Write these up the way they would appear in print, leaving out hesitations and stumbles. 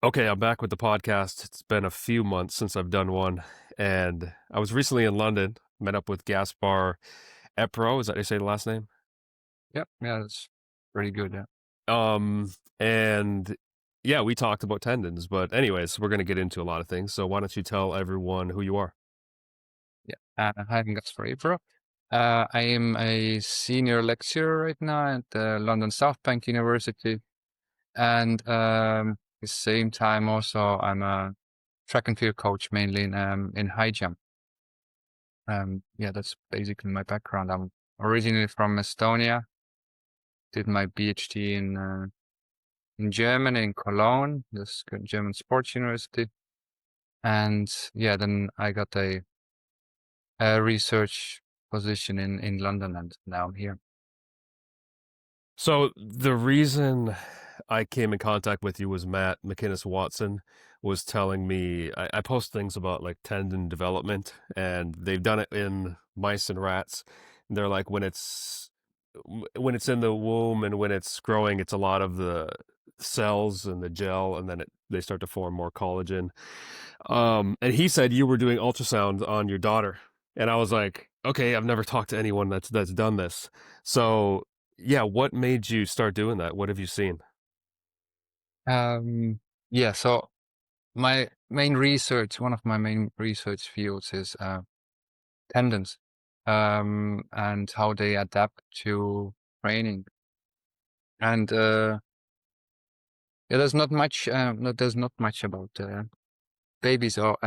Okay, I'm back with the podcast. It's been a few months since I've done one, and I was recently in London, met up with Gaspar Epro. Is that how you say the last name? Yep. Yeah, that's pretty good. Yeah. Um, and yeah, we talked about tendons, but anyways, we're going to get into a lot of things. So why don't you tell everyone who you are? Yeah. Hi, I'm Gaspar Epro. I am a senior lecturer right now at London South Bank University. And at the same time, also, I'm a track and field coach mainly in high jump. Yeah, that's basically my background. I'm originally from Estonia, did my PhD in Germany, in Cologne, this good German sports university. And yeah, then I got a research position in London, and now I'm here. So the reason I came in contact with you was Matt McInnes Watson was telling me I post things about like tendon development, and they've done it in mice and rats. And they're like when it's in the womb and when it's growing, it's a lot of the cells and the gel, and then they start to form more collagen. And he said you were doing ultrasound on your daughter, and I was like, okay, I've never talked to anyone that's done this. So yeah, what made you start doing that? What have you seen? Um, yeah, so my main research, one of my main research fields is tendons, and how they adapt to training. And yeah, there's not much about babies or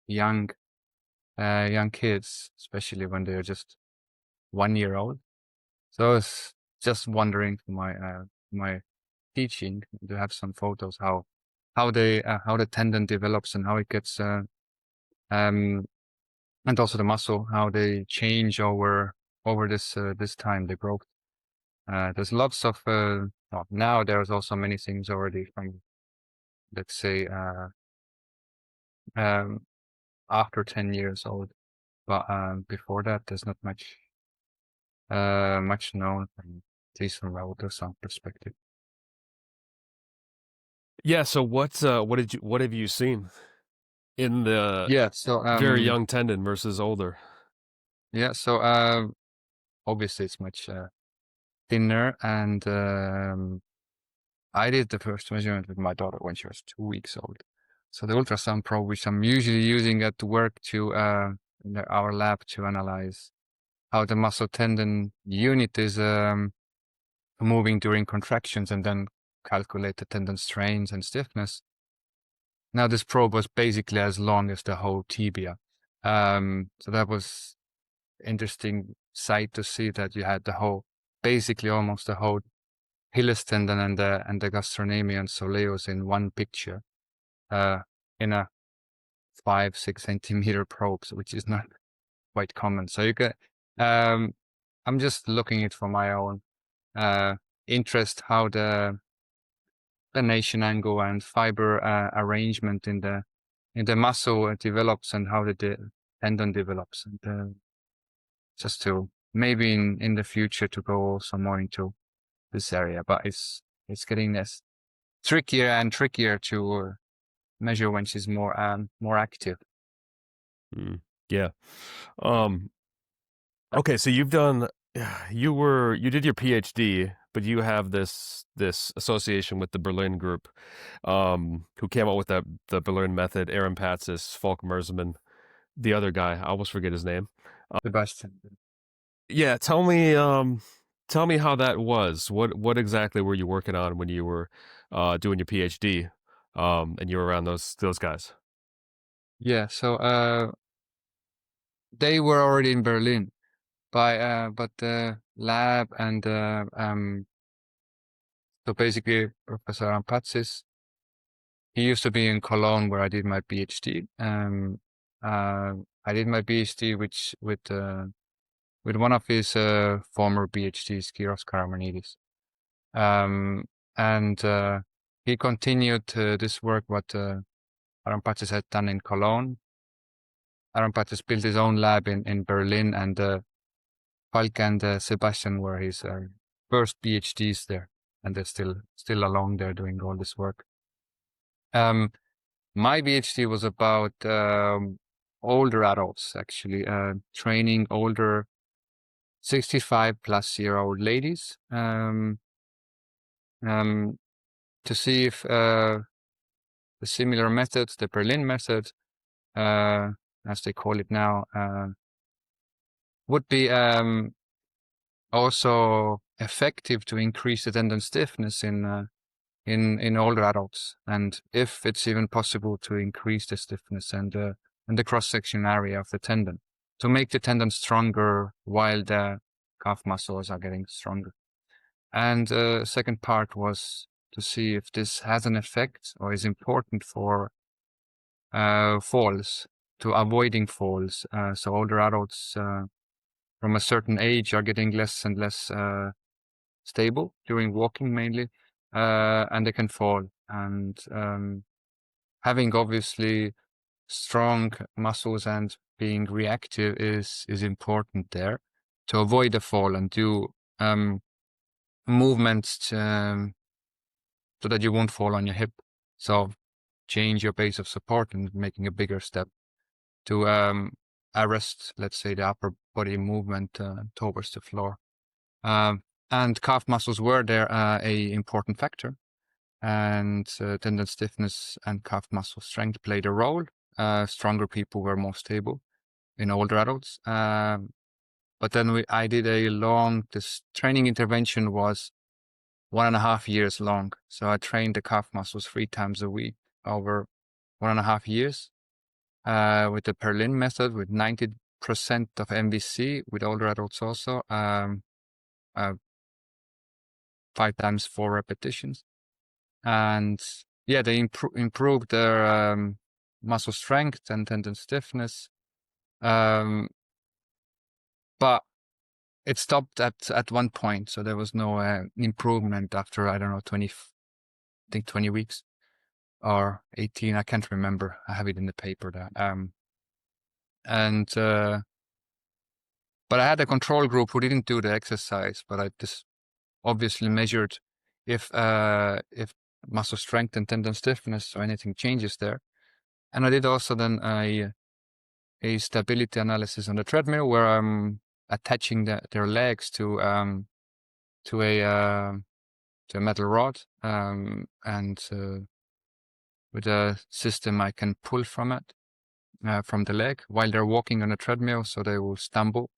young young kids, especially when they're just 1 year old. So I was just wondering for my teaching to have some photos how the tendon develops and how it gets um and also the muscle how they change over this time they broke. There's lots of well, now there's also many things already from, let's say, um after 10 years old, but before that there's not much known from, at least from ultrasound perspective. Yeah, so what have you seen in the Yeah, so very young tendon versus older? yeah, so obviously it's much thinner, and I did the first measurement with my daughter when she was 2 weeks old. So the ultrasound probe, which I'm usually using at work to in our lab to analyze how the muscle tendon unit is moving during contractions and then calculate the tendon strains and stiffness. Now this probe was basically as long as the whole tibia. So that was interesting sight to see that you had the whole, basically almost the whole Achilles tendon and the gastrocnemius soleus in one picture, uh, in a 5-6 centimeter probe, which is not quite common. So you can, um, I'm just looking it for my own uh, interest, how the nation angle and fiber arrangement in the muscle develops and how the tendon develops, and just to maybe in the future to go also more into this area, but it's getting this trickier and trickier to measure when she's more active. Mm, yeah. Um, okay, so you've done you did your PhD, but you have this association with the Berlin group, who came up with the Berlin method, Aaron Patsis, Falk Mersman, the other guy, I almost forget his name. Sebastian. Yeah, tell me how that was. What exactly were you working on when you were doing your PhD, and you were around those guys? Yeah, so they were already in Berlin, but the lab and so basically Professor Ampatsis, he used to be in Cologne where I did my PhD. I did my PhD with one of his former PhDs, Kyros Karamanidis. Um, and he continued this work what Arampatsis had done in Cologne. Arampatsis built his own lab in Berlin, and Falk and Sebastian were his first PhDs there, and they're still along there doing all this work. My PhD was about older adults, actually, training older 65-plus-year-old ladies to see if the similar methods, the Berlin method, as they call it now, would be also effective to increase the tendon stiffness in older adults, and if it's even possible to increase the stiffness and the cross-section area of the tendon to make the tendon stronger while the calf muscles are getting stronger. And the second part was to see if this has an effect or is important for falls, to avoiding falls. So older adults from a certain age are getting less and less stable during walking mainly, and they can fall. And having obviously strong muscles and being reactive is important there to avoid a fall and do movements so that you won't fall on your hip. So change your base of support and making a bigger step to arrest, let's say, the upper body movement towards the floor. And calf muscles were there a important factor, and tendon stiffness and calf muscle strength played a role. Stronger people were more stable in older adults. But then I did this training intervention was 1.5 years long. So I trained the calf muscles 3 times a week over 1.5 years with the Berlin method with 90% of MVC with older adults also. 5 times 4 repetitions. And yeah, they improved their muscle strength and tendon stiffness. But it stopped at one point. So there was no improvement after, I don't know, 20 weeks or 18. I can't remember. I have it in the paper there. But I had a control group who didn't do the exercise, but I just obviously measured if muscle strength and tendon stiffness or anything changes there. And I did also then a stability analysis on the treadmill where I'm attaching their legs to a metal rod and with a system I can pull from it from the leg while they're walking on a treadmill, so they will stumble.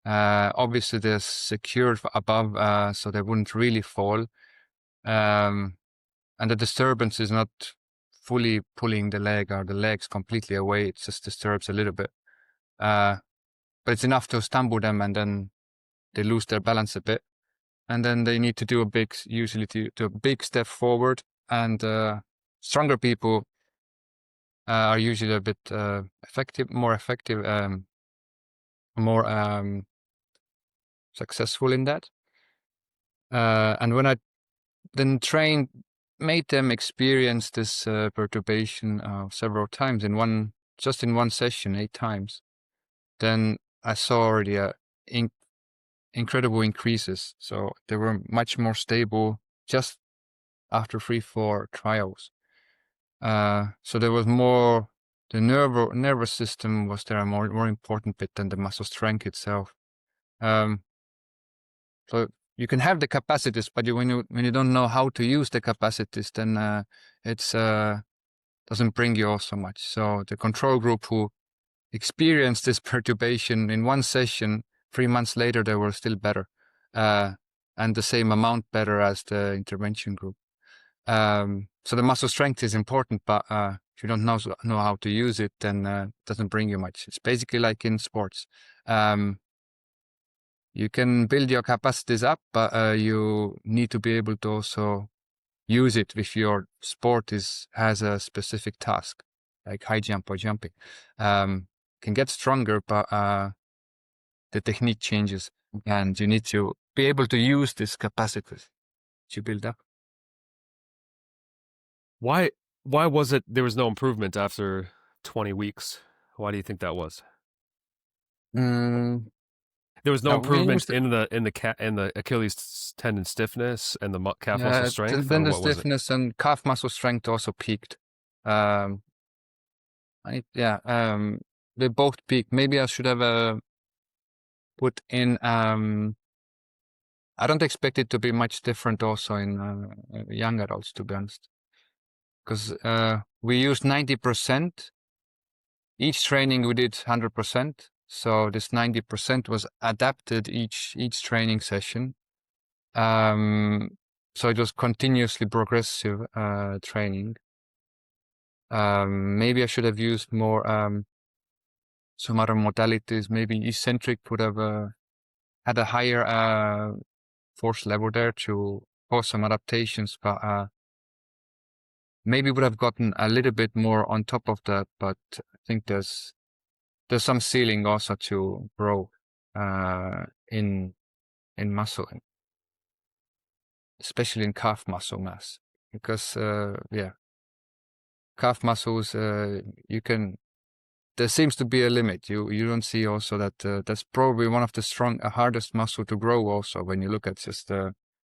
Obviously, they're secured above, so they wouldn't really fall. And the disturbance is not fully pulling the leg or the legs completely away. It just disturbs a little bit. But it's enough to stumble them, and then they lose their balance a bit. And then they need to do usually do a big step forward. And stronger people are usually a bit more effective, more successful in that. And when I then made them experience this perturbation several times just in one session, 8 times, then I saw already incredible increases. So they were much more stable just after 3-4 trials. So there was more, the nervous system was there a more important bit than the muscle strength itself. So you can have the capacities, but when you don't know how to use the capacities, then it's doesn't bring you off so much. So the control group who experienced this perturbation in one session, 3 months later, they were still better, and the same amount better as the intervention group. So the muscle strength is important, but if you don't know how to use it, then it doesn't bring you much. It's basically like in sports. You can build your capacities up, but you need to be able to also use it if your sport has a specific task, like high jump or jumping. Can get stronger, but the technique changes, and you need to be able to use this capacities to build up. Why was it there was no improvement after 20 weeks? Why do you think that was? There was no improvement in the Achilles tendon stiffness and the calf muscle strength, or then the what was it? stiffness and calf muscle strength also peaked. They both peak. Maybe I should have put in. I don't expect it to be much different also in young adults, to be honest, because we used 90%. Each training we did 100%. So this 90% was adapted each training session. So it was continuously progressive training. Maybe I should have used more some other modalities. Maybe eccentric would have had a higher force level there to cause some adaptations, but maybe would have gotten a little bit more on top of that. But I think there's some ceiling also to grow in muscle, especially in calf muscle mass, because calf muscles there seems to be a limit. You don't see also that that's probably one of the hardest muscle to grow also when you look at just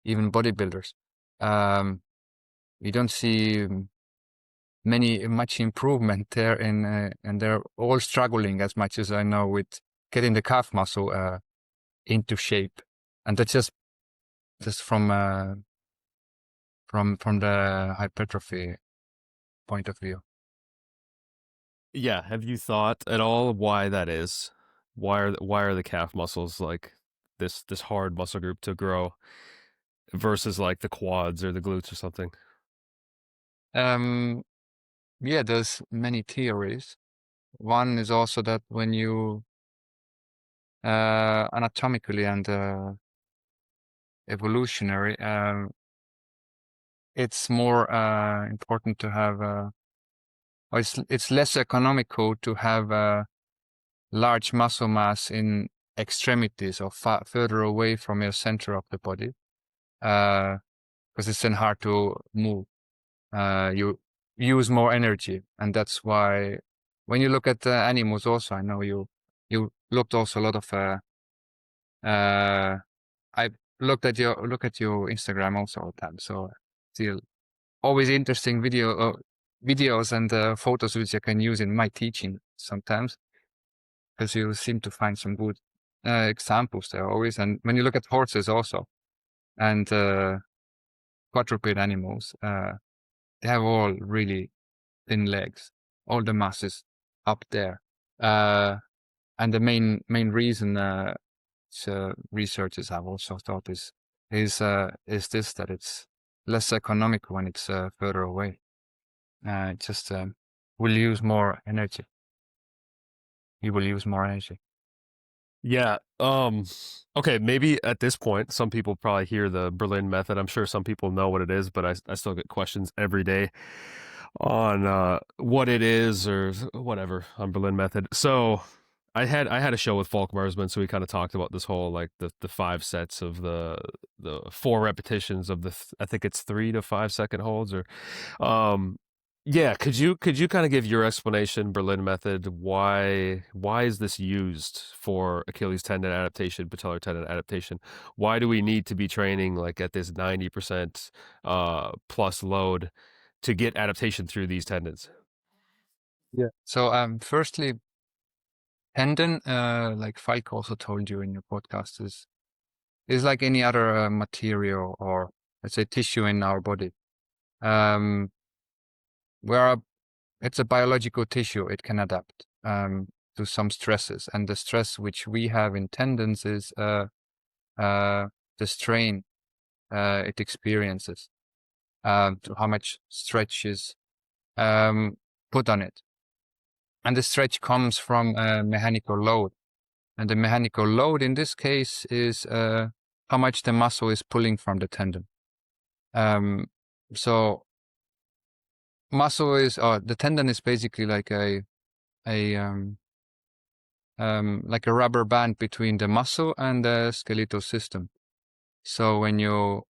even bodybuilders. You don't see much improvement there and they're all struggling, as much as I know, with getting the calf muscle into shape, and that's just from the hypertrophy point of view. Yeah, have you thought at all why that is? Why are the calf muscles like this hard muscle group to grow versus like the quads or the glutes or something? Yeah, there's many theories. One is also that when you anatomically and evolutionary, it's more important to have or it's less economical to have large muscle mass in extremities or further away from your center of the body, because it's then hard to move. You use more energy, and that's why when you look at animals also, I know you looked also a lot of I look at your Instagram also all the time, so still always interesting videos and photos which I can use in my teaching sometimes, because you seem to find some good examples there always. And when you look at horses also and quadruped animals, they have all really thin legs, all the masses up there. And the main reason researchers have also thought is this, that it's less economical when it's further away. It just will use more energy. You will use more energy. Yeah. Okay, maybe at this point, some people probably hear the Berlin method. I'm sure some people know what it is, but I still get questions every day on what it is or whatever on Berlin method. So I had a show with Falk Marsman, so we kind of talked about this whole like the 5 sets of the 4 repetitions of I think it's 3 to 5 second holds or um yeah, could you kind of give your explanation, Berlin method? Why is this used for Achilles tendon adaptation, patellar tendon adaptation? Why do we need to be training like at this 90% plus load to get adaptation through these tendons? Yeah. So firstly, tendon, like Falk also told you in your podcast, is like any other material or let's say tissue in our body. Where it's a biological tissue, it can adapt to some stresses, and the stress which we have in tendons is the strain it experiences, to how much stretch is put on it, and the stretch comes from mechanical load, and the mechanical load in this case is how much the muscle is pulling from the tendon. So muscle is, the tendon is basically like a like a rubber band between the muscle and the skeletal system. So when you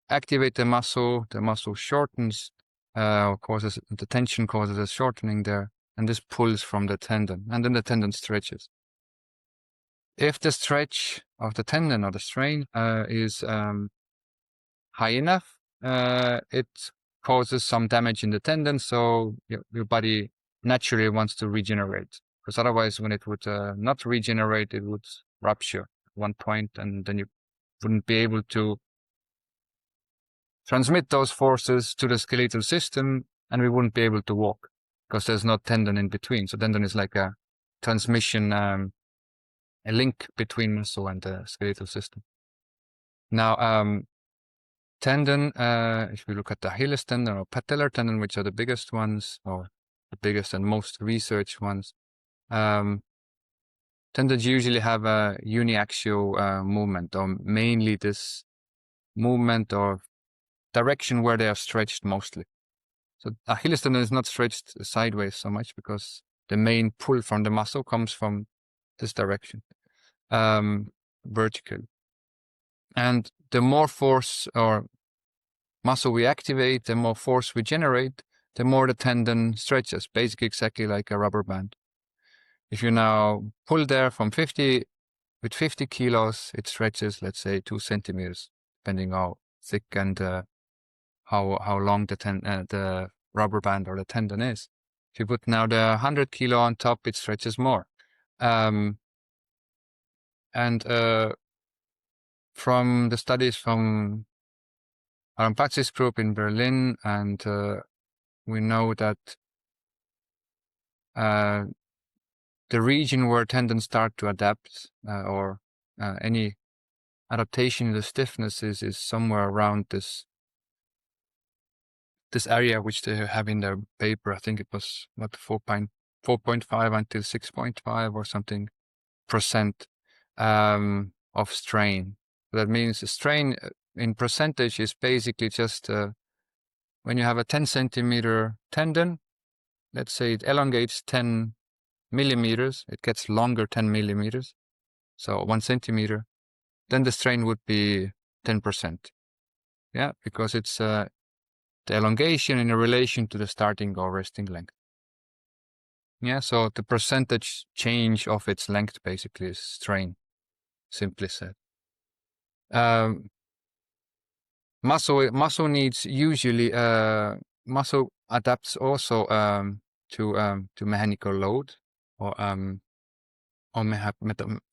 activate the muscle shortens, causes the tension, causes a shortening there, and this pulls from the tendon, and then the tendon stretches. If the stretch of the tendon or the strain is high enough, it causes some damage in the tendon, so your body naturally wants to regenerate. Because otherwise, when it would not regenerate, it would rupture at one point, and then you wouldn't be able to transmit those forces to the skeletal system, and we wouldn't be able to walk because there's no tendon in between. So tendon is like a transmission, a link between muscle and the skeletal system. Now, tendon, if we look at the Achilles tendon or patellar tendon, which are the biggest ones, or the biggest and most researched ones, tendons usually have a uniaxial movement, or mainly this movement or direction where they are stretched mostly. So Achilles tendon is not stretched sideways so much because the main pull from the muscle comes from this direction, vertical. And the more force or muscle we activate, the more force we generate, the more the tendon stretches, basically exactly like a rubber band. If you now pull there from 50, with 50 kilos, it stretches, let's say 2 centimeters, depending how thick and how long the rubber band or the tendon is. If you put now the 100 kilo on top, it stretches more. From the studies from Arampatsis group in Berlin, and we know that the region where tendons start to adapt or any adaptation in the stiffness is somewhere around this area which they have in their paper. I think it was what 4.5 until 6.5 or something percent of strain. That means strain in percentage is basically just when you have a 10 centimeter tendon, let's say it elongates 10 millimeters, it gets longer 10 millimeters, so 1 centimeter, then the strain would be 10%. Yeah, because it's the elongation in relation to the starting or resting length. Yeah, so the percentage change of its length basically is strain, simply said. Muscle needs usually muscle adapts also to mechanical load or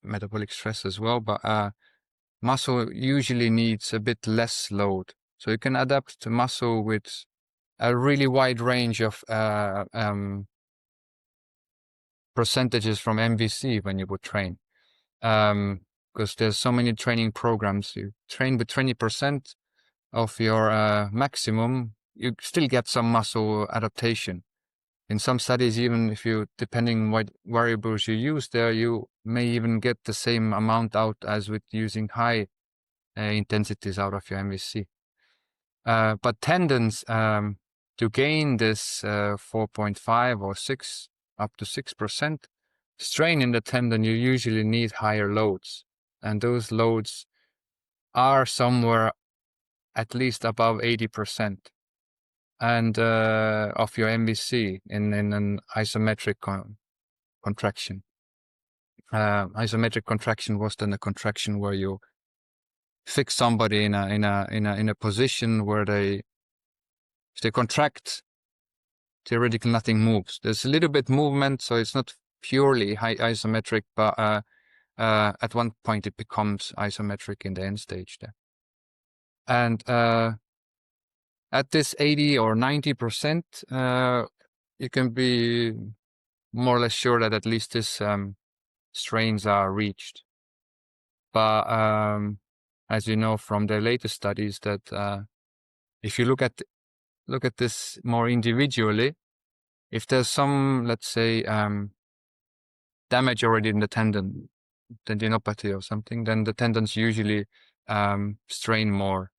metabolic stress as well, but muscle usually needs a bit less load. So you can adapt to muscle with a really wide range of percentages from MVC when you would train. Because there's so many training programs. You train with 20% of your maximum, you still get some muscle adaptation. In some studies, even if you, depending what variables you use there, you may even get the same amount out as with using high intensities out of your MVC. But tendons, to gain this 4.5 or 6, up to 6% strain in the tendon, you usually need higher loads. And those loads are somewhere at least above 80% and of your MVC in an isometric contraction. Isometric contraction was then a contraction where you fix somebody in a position where if they contract, theoretically nothing moves. There's a little bit movement, so it's not purely isometric, but at one point it becomes isometric in the end stage there. And at this 80 or 90%, you can be more or less sure that at least this strains are reached. But as you know from the latest studies, that if you look at this more individually, if there's some, let's say, damage already in the tendon, tendinopathy or something, then the tendons usually strain more.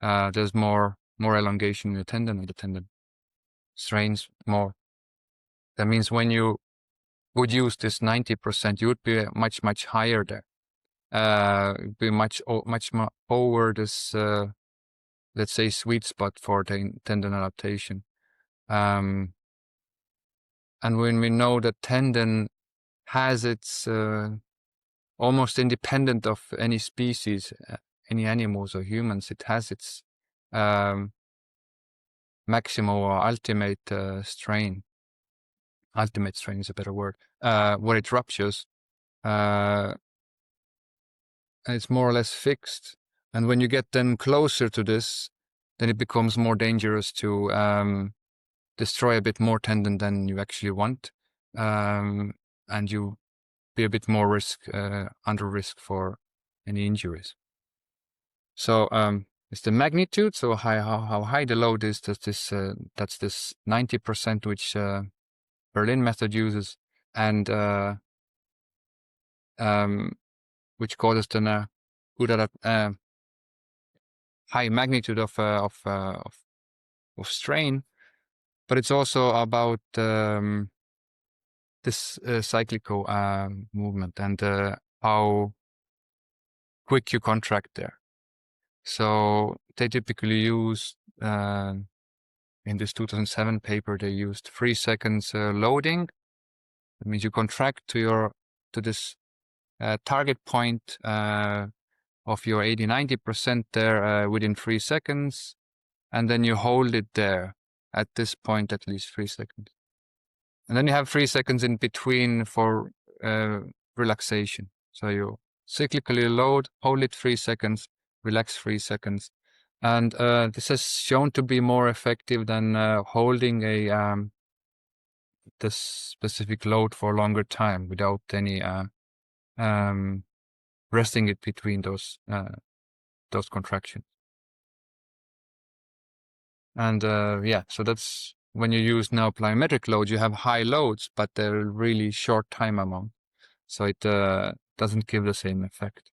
There's more elongation in the tendon, and the tendon strains more. That means when you would use this 90%, you would be much higher there. Be much more over this, let's say, sweet spot for the tendon adaptation. And when we know that tendon has its almost independent of any species, any animals or humans, it has its maximal or ultimate strain. Ultimate strain is a better word. Where it ruptures, it's more or less fixed. And when you get then closer to this, then it becomes more dangerous to destroy a bit more tendon than you actually want, and you be a bit more under risk for any injuries. So it's the magnitude, so how high the load is. That's this 90% which Berlin method uses, and which causes then a good high magnitude of strain. But it's also about this cyclical movement and how quick you contract there. So they typically use, in this 2007 paper, they used 3 seconds loading. That means you contract to this target point of your 80-90% there within 3 seconds, and then you hold it there at this point at least 3 seconds. And then you have 3 seconds in between for relaxation. So you cyclically load, hold it 3 seconds, relax 3 seconds. And this has shown to be more effective than holding this specific load for a longer time without any resting it between those contractions. And yeah, so that's when you use now plyometric loads, you have high loads, but they're really short time amount. So it doesn't give the same effect.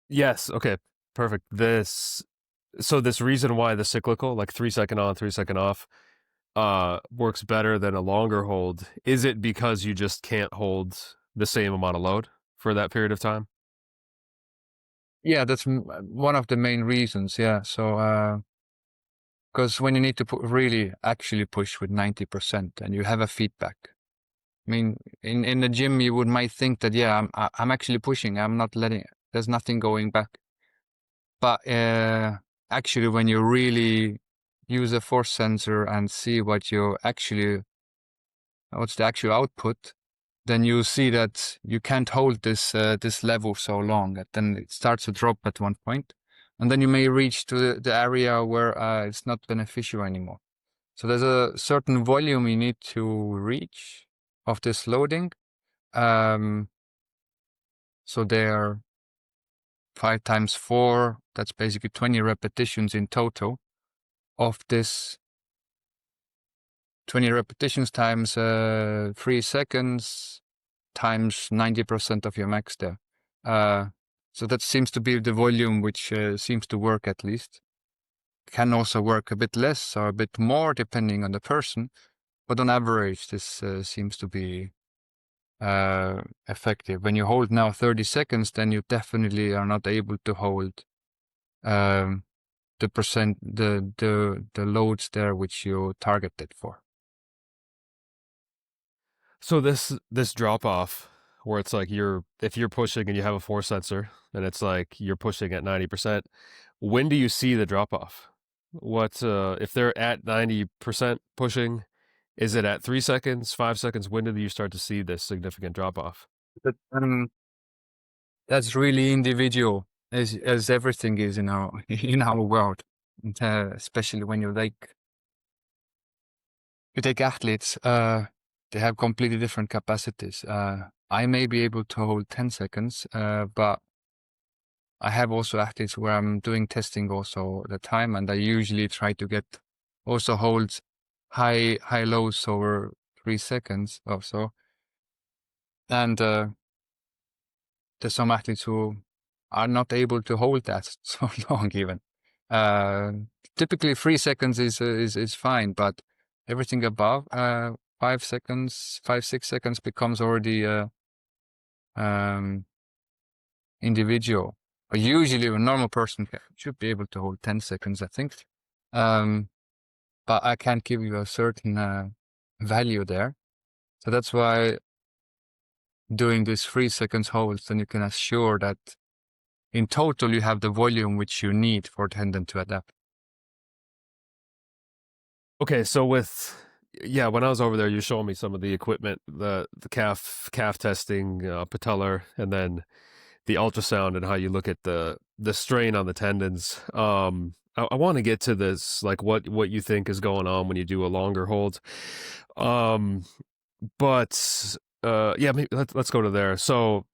Yes. Okay. Perfect. This reason why the cyclical, like 3 second on, 3 second off, works better than a longer hold. Is it because you just can't hold the same amount of load for that period of time? Yeah, that's one of the main reasons. Yeah. So because when you need to really actually push with 90% and you have a feedback. I mean, in the gym, you might think that, yeah, I'm actually pushing. I'm not letting, there's nothing going back. But actually, when you really use a force sensor and see what's the actual output, then you see that you can't hold this level so long. And then it starts to drop at one point, and then you may reach to the area where it's not beneficial anymore. So there's a certain volume you need to reach of this loading. So there 5 times 4, that's basically 20 repetitions in total of this. 20 repetitions times 3 seconds times 90% of your max there. So that seems to be the volume which seems to work at least. Can also work a bit less or a bit more depending on the person, but on average this seems to be effective. When you hold now 30 seconds, then you definitely are not able to hold the loads there which you targeted for. So this drop off where it's like if you're pushing and you have a force sensor and it's like you're pushing at 90%, when do you see the drop off? What if they're at 90% pushing? Is it at 3 seconds, 5 seconds? When do you start to see this significant drop off? But that's really individual, as everything is in our in our world, and, especially when you take athletes. They have completely different capacities. I may be able to hold 10 seconds, but I have also athletes where I'm doing testing also the time, and I usually try to get also holds high lows over 3 seconds or so. And there's some athletes who are not able to hold that so long even. Typically 3 seconds is fine, but everything above 5 seconds, 5-6 seconds becomes already individual. But usually a normal person should be able to hold 10 seconds, I think. But I can't give you a certain value there. So that's why doing these 3 seconds holds, then you can assure that in total you have the volume which you need for tendon to adapt. Okay, so when I was over there, you showed me some of the equipment, the calf testing, patellar, and then the ultrasound and how you look at the strain on the tendons. I want to get to this, like what you think is going on when you do a longer hold. But yeah, maybe let's go to there. So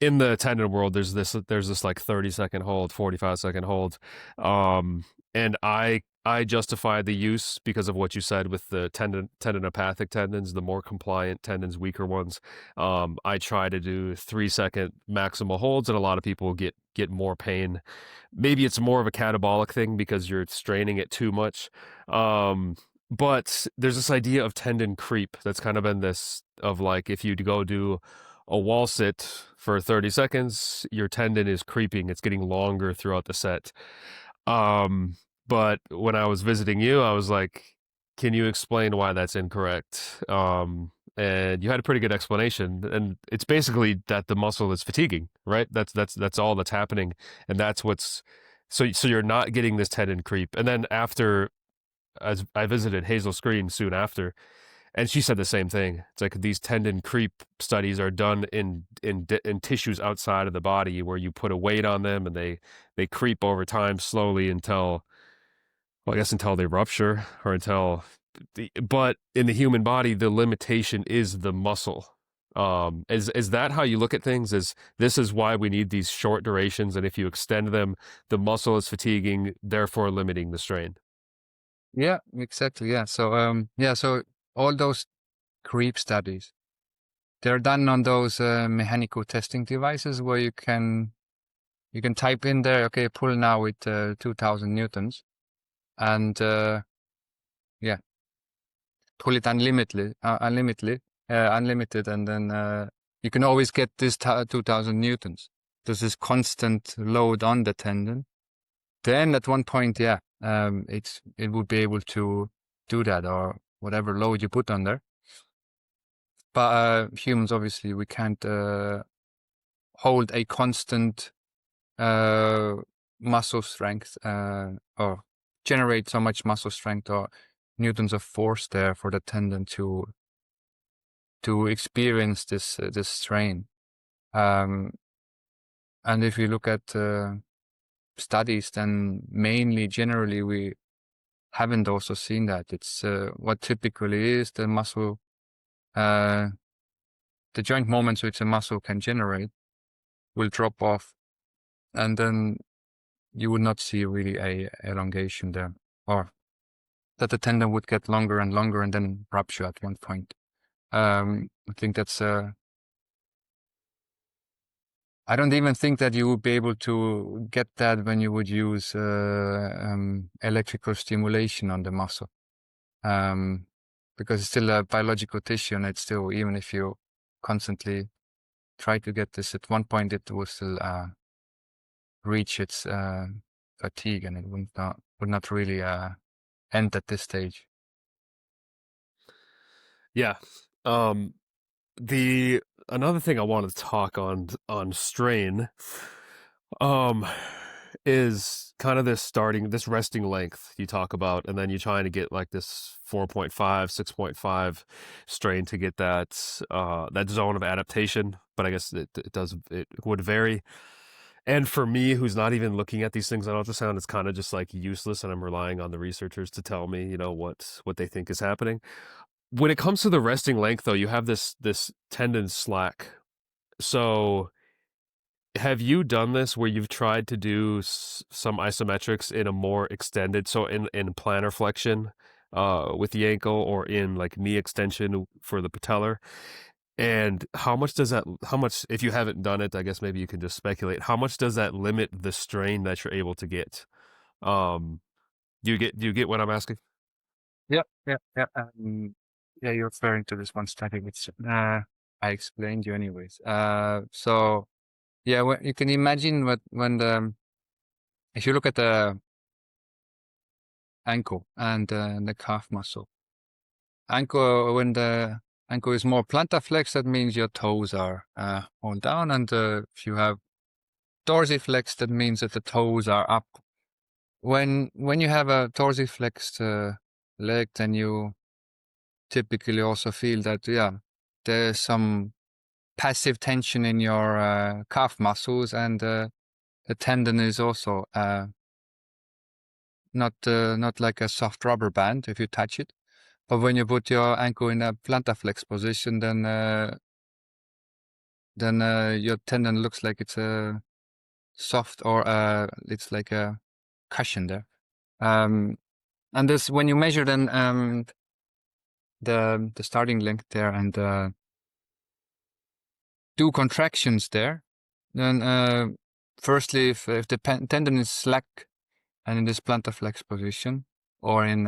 in the tendon world, there's this like 30-second hold, 45-second hold, and I justify the use because of what you said with the tendinopathic tendons, the more compliant tendons, weaker ones. I try to do 3-second maximal holds, and a lot of people get more pain. Maybe it's more of a catabolic thing because you're straining it too much. But there's this idea of tendon creep that's kind of been this of like if you go do a wall sit for 30 seconds, your tendon is creeping. It's getting longer throughout the set. But when I was visiting you, I was like, can you explain why that's incorrect? And you had a pretty good explanation. And it's basically that the muscle is fatiguing, right? That's all that's happening. And that's what's so you're not getting this tendon creep. And then after, as I visited Hazel Screen soon after, and she said the same thing. It's like these tendon creep studies are done in tissues outside of the body where you put a weight on them and they creep over time slowly until, well, I guess until they rupture or until but in the human body the limitation is the muscle. Is that how you look at things? Is this is why we need these short durations, and if you extend them, the muscle is fatiguing, therefore limiting the strain? Yeah, exactly. Yeah. So so all those creep studies, they're done on those mechanical testing devices where you can type in there, okay, pull now with 2000 newtons, and yeah, pull it unlimitedly, unlimited, and then you can always get this 2000 newtons. There's this constant load on the tendon. Then at one point, yeah, it would be able to do that, or whatever load you put on there. But humans, obviously, we can't hold a constant muscle strength or generate so much muscle strength or newtons of force there for the tendon to experience this strain. And if you look at studies, then generally we haven't also seen that. It's what typically is the muscle, the joint moments which a muscle can generate will drop off, and then you would not see really a elongation there, or that the tendon would get longer and longer and then rupture at one point. I think that's I don't even think that you would be able to get that when you would use electrical stimulation on the muscle, because it's still a biological tissue, and it's still, even if you constantly try to get this, at one point it will still reach its fatigue, and it would not really end at this stage. Yeah. The another thing I want to talk on strain is kind of this resting length you talk about, and then you're trying to get like this 4.5, 6.5 strain to get that zone of adaptation, but I guess it would vary. And for me, who's not even looking at these things on ultrasound, it's kind of just like useless, and I'm relying on the researchers to tell me, what they think is happening. When it comes to the resting length, though, you have this tendon slack. So have you done this where you've tried to do some isometrics in a more extended, so in plantar flexion with the ankle, or in like knee extension for the patellar? And how much, if you haven't done it, I guess maybe you can just speculate, how much does that limit the strain that you're able to get? Do you get what I'm asking? Yeah. Yeah, you're referring to this one study, which I explained you anyways. So yeah, you can imagine if you look at the ankle and the calf muscle. When the ankle is more plantar flex, that means your toes are all down, and if you have dorsiflex, that means that the toes are up. When you have a dorsiflexed leg, then you typically also feel that, yeah, there's some passive tension in your calf muscles, and the tendon is also not like a soft rubber band if you touch it. But when you put your ankle in a plantar flex position, then your tendon looks like it's a soft, or it's like a cushion there. And this, when you measure then the starting length there and do contractions there, then firstly, if the tendon is slack and in this plantar flex position, or in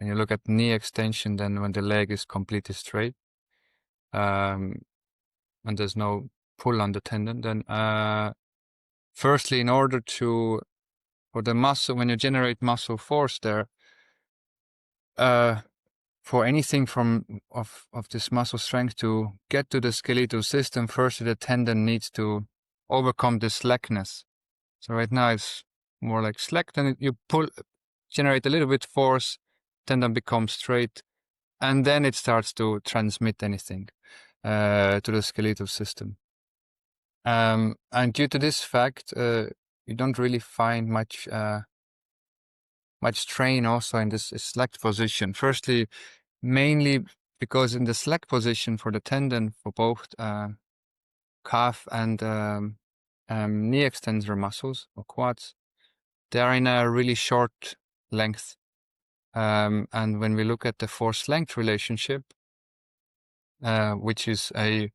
when you look at knee extension, then when the leg is completely straight, and there's no pull on the tendon, then firstly, in order for the muscle, when you generate muscle force there, for anything of this muscle strength to get to the skeletal system, first the tendon needs to overcome the slackness. So right now it's more like slack, then you generate a little bit force, tendon becomes straight, and then it starts to transmit anything to the skeletal system. And due to this fact, you don't really find much strain also in this slack position. Firstly, mainly because in the slack position for the tendon, for both calf and knee extensor muscles or quads, they are in a really short length. And when we look at the force-length relationship, which is a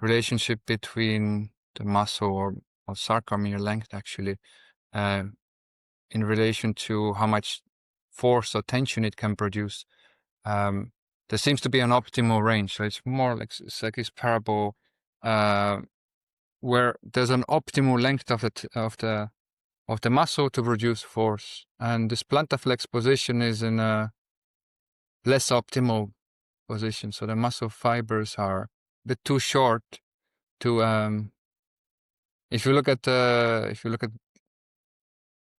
relationship between the muscle or sarcomere length, actually, in relation to how much force or tension it can produce, there seems to be an optimal range. So it's more like this parable where there's an optimal length of the muscle to produce force, and this plantar flex position is in a less optimal position. So the muscle fibers are a bit too short to if you look at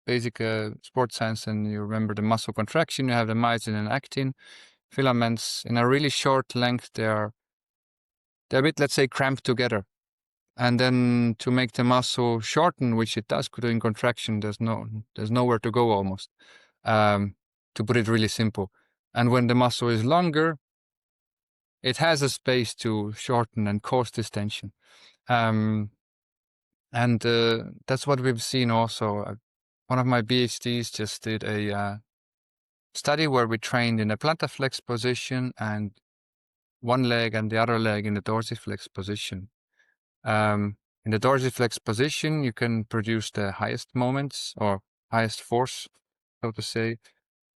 basic sports science and you remember the muscle contraction, you have the myosin and actin filaments in a really short length. They're a bit, let's say, cramped together. And then to make the muscle shorten, which it does during contraction, there's nowhere to go almost, to put it really simple. And when the muscle is longer, it has a space to shorten and cause this tension. And that's what we've seen also. One of my PhDs just did a study where we trained in a plantar flex position and one leg and the other leg in the dorsiflex position. In the dorsiflex position, you can produce the highest moments or highest force, so to say,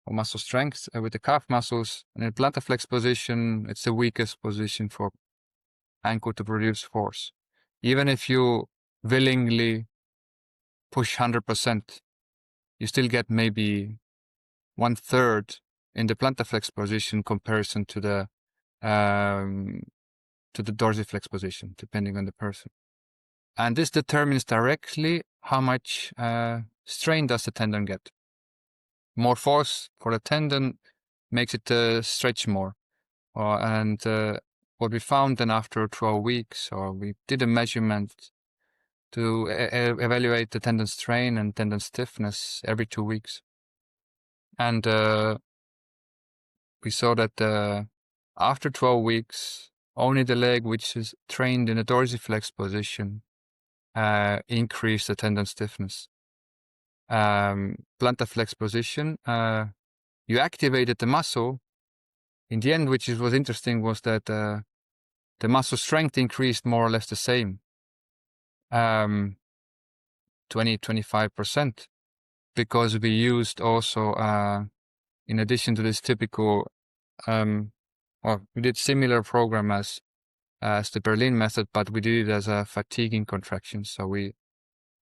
or muscle strength with the calf muscles. And in the plantar flex position, it's the weakest position for ankle to produce force. Even if you willingly push 100%, you still get maybe 1/3 in the plantar flex position comparison to the dorsiflex position, depending on the person. And this determines directly how much strain does the tendon get. More force for the tendon makes it stretch more. And what we found then after 12 weeks, or we did a measurement to evaluate the tendon strain and tendon stiffness every 2 weeks. And we saw that after 12 weeks, only the leg which is trained in a dorsiflex position increased the tendon stiffness. Plantar flex position, you activated the muscle. In the end, which was interesting, was that the muscle strength increased more or less the same, 20-25%, because we used also, in addition to this typical, we did similar program as the Berlin method, but we did it as a fatiguing contraction. So we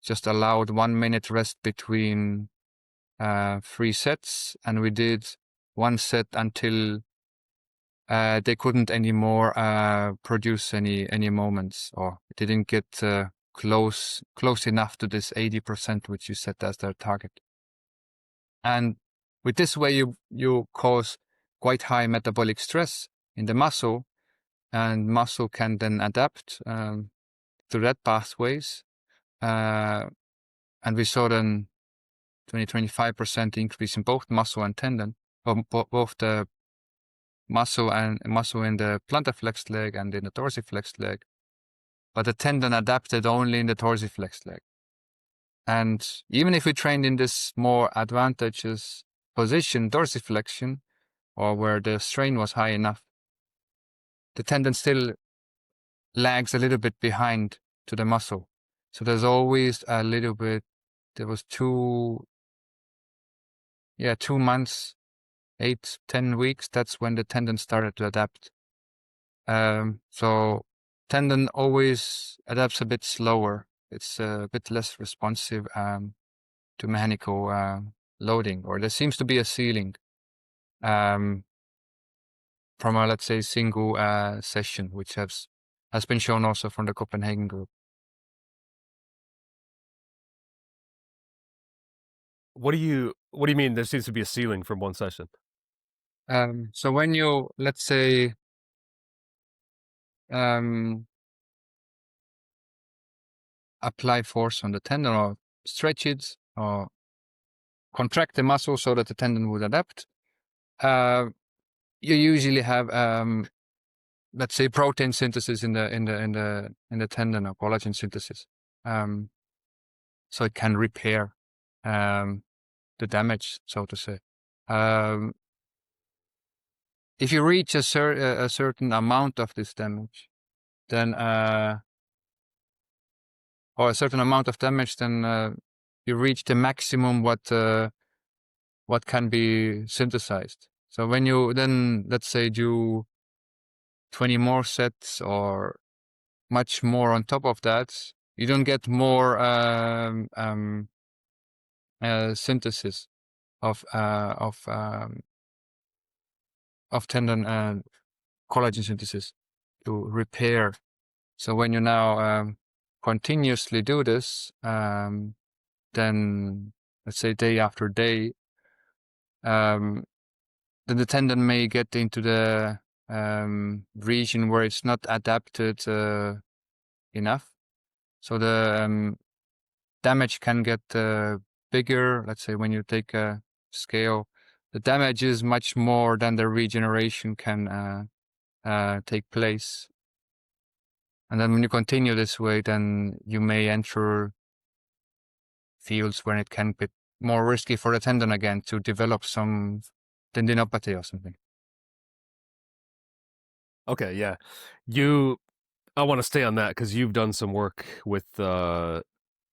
just allowed 1 minute rest between 3 sets, and we did 1 set until they couldn't anymore produce any moments, or didn't get close enough to this 80%, which you set as their target. And with this way, you cause quite high metabolic stress in the muscle, and muscle can then adapt to that pathways. And we saw then 20-25% increase in both muscle and tendon, both the muscle in the plantar flexed leg and in the dorsiflexed leg. But the tendon adapted only in the dorsiflexed leg. And even if we trained in this more advantageous position, dorsiflexion, or where the strain was high enough, the tendon still lags a little bit behind to the muscle. So there's always a little bit, there was 2 months, 8-10 weeks. That's when the tendon started to adapt. So tendon always adapts a bit slower. It's a bit less responsive to mechanical loading, or there seems to be a ceiling from a, let's say, single session, which has been shown also from the Copenhagen group. What do you mean there seems to be a ceiling from one session? So when you, let's say, apply force on the tendon, or stretch it, or contract the muscle so that the tendon would adapt, you usually have, let's say, protein synthesis in the tendon, or collagen synthesis, so it can repair the damage, so to say. If you reach a certain amount of this damage, then or a certain amount of damage, then you reach the maximum what can be synthesized. So when you then, let's say, do 20 more sets or much more on top of that, you don't get more synthesis of tendon and collagen synthesis to repair. So when you now continuously do this, then let's say day after day, then the tendon may get into the region where it's not adapted enough. So the damage can get bigger. Let's say when you take a scale, the damage is much more than the regeneration can take place. And then when you continue this way, then you may enter fields where it can be more risky for the tendon again to develop some tendinopathy or something. Okay, yeah. I want to stay on that because you've done some work with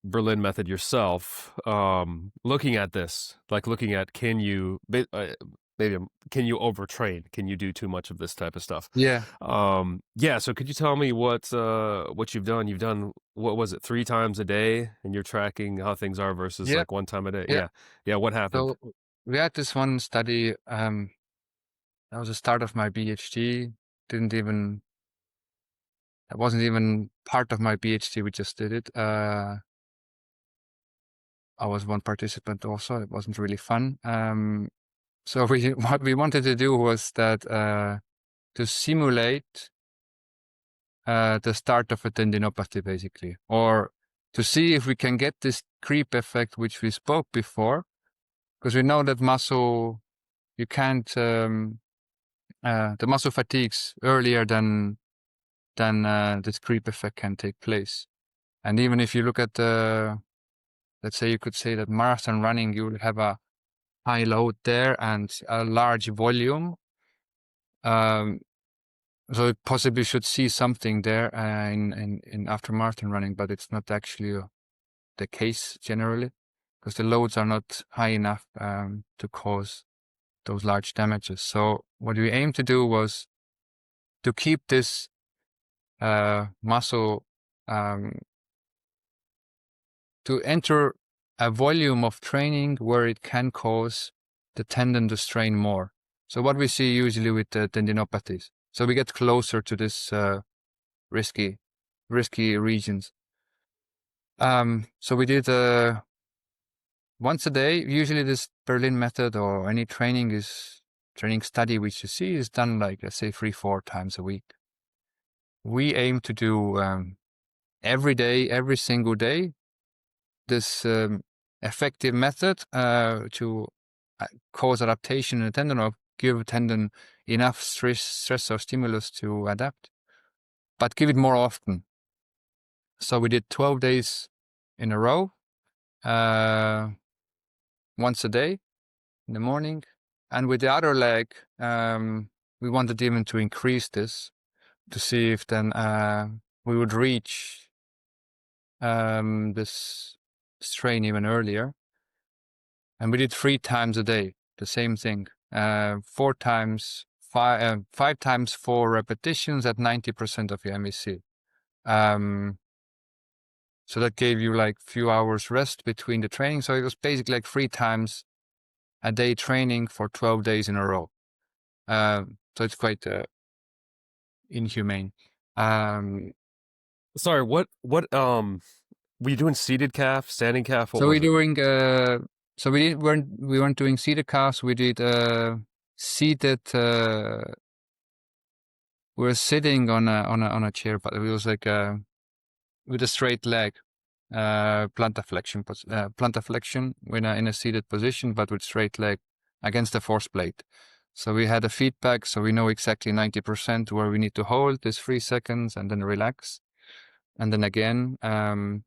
Berlin method yourself, looking at this, like looking at can you overtrain? Can you do too much of this type of stuff? Yeah. Yeah. So could you tell me what you've done? You've done, what was it, 3 times a day, and you're tracking how things are versus like 1 time a day? Yeah. Yeah. What happened? So we had this one study. That was the start of my PhD. That wasn't even part of my PhD. We just did it. I was one participant also. It wasn't really fun. So what we wanted to do was that to simulate the start of a tendinopathy, basically, or to see if we can get this creep effect, which we spoke before, because we know that muscle, you can't, the muscle fatigues earlier than this creep effect can take place. And even if you look at let's say, you could say that marathon running, you will have a high load there and a large volume. So it possibly should see something there in after marathon running, but it's not actually the case generally, because the loads are not high enough to cause those large damages. So what we aimed to do was to keep this muscle to enter a volume of training where it can cause the tendon to strain more. So what we see usually with the tendinopathies. So we get closer to this risky regions. So we did once a day. Usually this Berlin method or any training study which you see is done like, let's say 3-4 times a week. We aim to do every day, every single day, this effective method to cause adaptation in the tendon or give a tendon enough stress or stimulus to adapt, but give it more often. So we did 12 days in a row, once a day in the morning. And with the other leg, we wanted even to increase this to see if then we would reach this strain even earlier. And we did 3 times a day, the same thing. 5 times 4 repetitions at 90% of your MEC. So that gave you like few hours rest between the training. So it was basically like 3 times a day training for 12 days in a row. So it's quite inhumane. Sorry, what were you doing? Seated calf, standing calf? What So was we're it? doing so we weren't doing seated calves. We did seated. We were sitting on a chair, but it was like with a straight leg, plantar flexion in a seated position, but with straight leg against the force plate. So we had a feedback, so we know exactly 90% where we need to hold this 3 seconds and then relax, and then again, and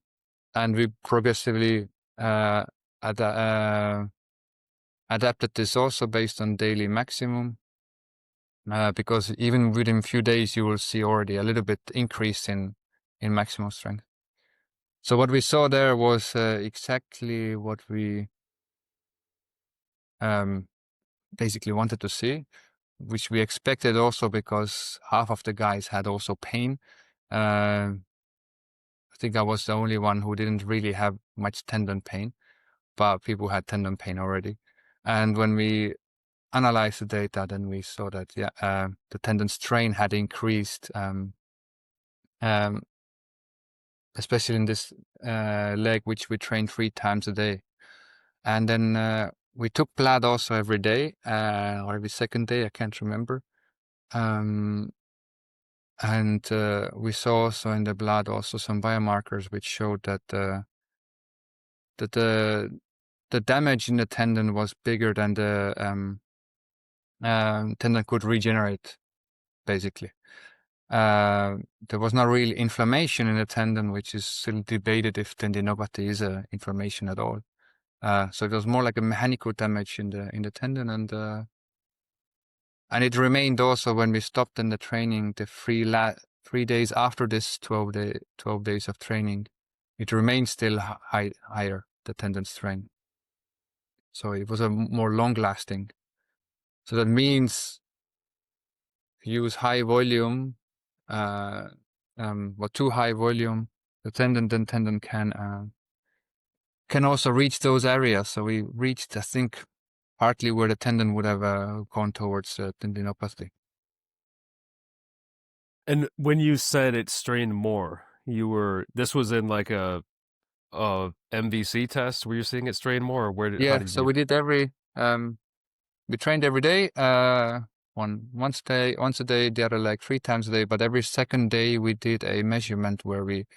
we progressively adapted this also based on daily maximum, because even within a few days you will see already a little bit increase in maximum strength. So what we saw there was exactly what we basically wanted to see, which we expected also because half of the guys had also pain. I think I was the only one who didn't really have much tendon pain, but people had tendon pain already. And when we analyzed the data, then we saw that the tendon strain had increased, especially in this leg, which we trained 3 times a day. And then we took blood also every day, or every second day, I can't remember. And we saw also in the blood also some biomarkers which showed that the damage in the tendon was bigger than the tendon could regenerate, basically. There was not really inflammation in the tendon, which is still debated if tendinopathy is a inflammation at all. So it was more like a mechanical damage in the tendon, and it remained also when we stopped in the training, the 3 days after this 12 days of training, it remained still higher, the tendon strain. So it was a more long lasting. So that means use high volume, or too high volume, the tendon can also reach those areas. So we reached, I think, partly where the tendon would have gone towards tendinopathy. And when you said it strained more, this was in like a MVC test where you're seeing it strain more, or how Yeah, did so you? we did we trained every day, once a day, the other like 3 times a day, but every second day we did a measurement where we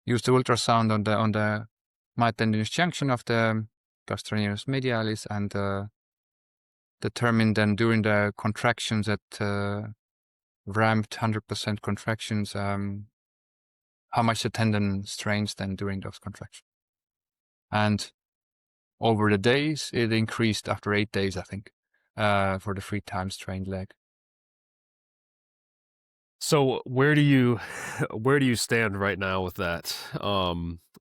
used the ultrasound on the myotendinous junction of the gastrocnemius medialis and determined then during the contractions at ramped 100% contractions, how much the tendon strains then during those contractions. And over the days, it increased after 8 days, I think, for the 3 times trained leg. So where do you stand right now with that?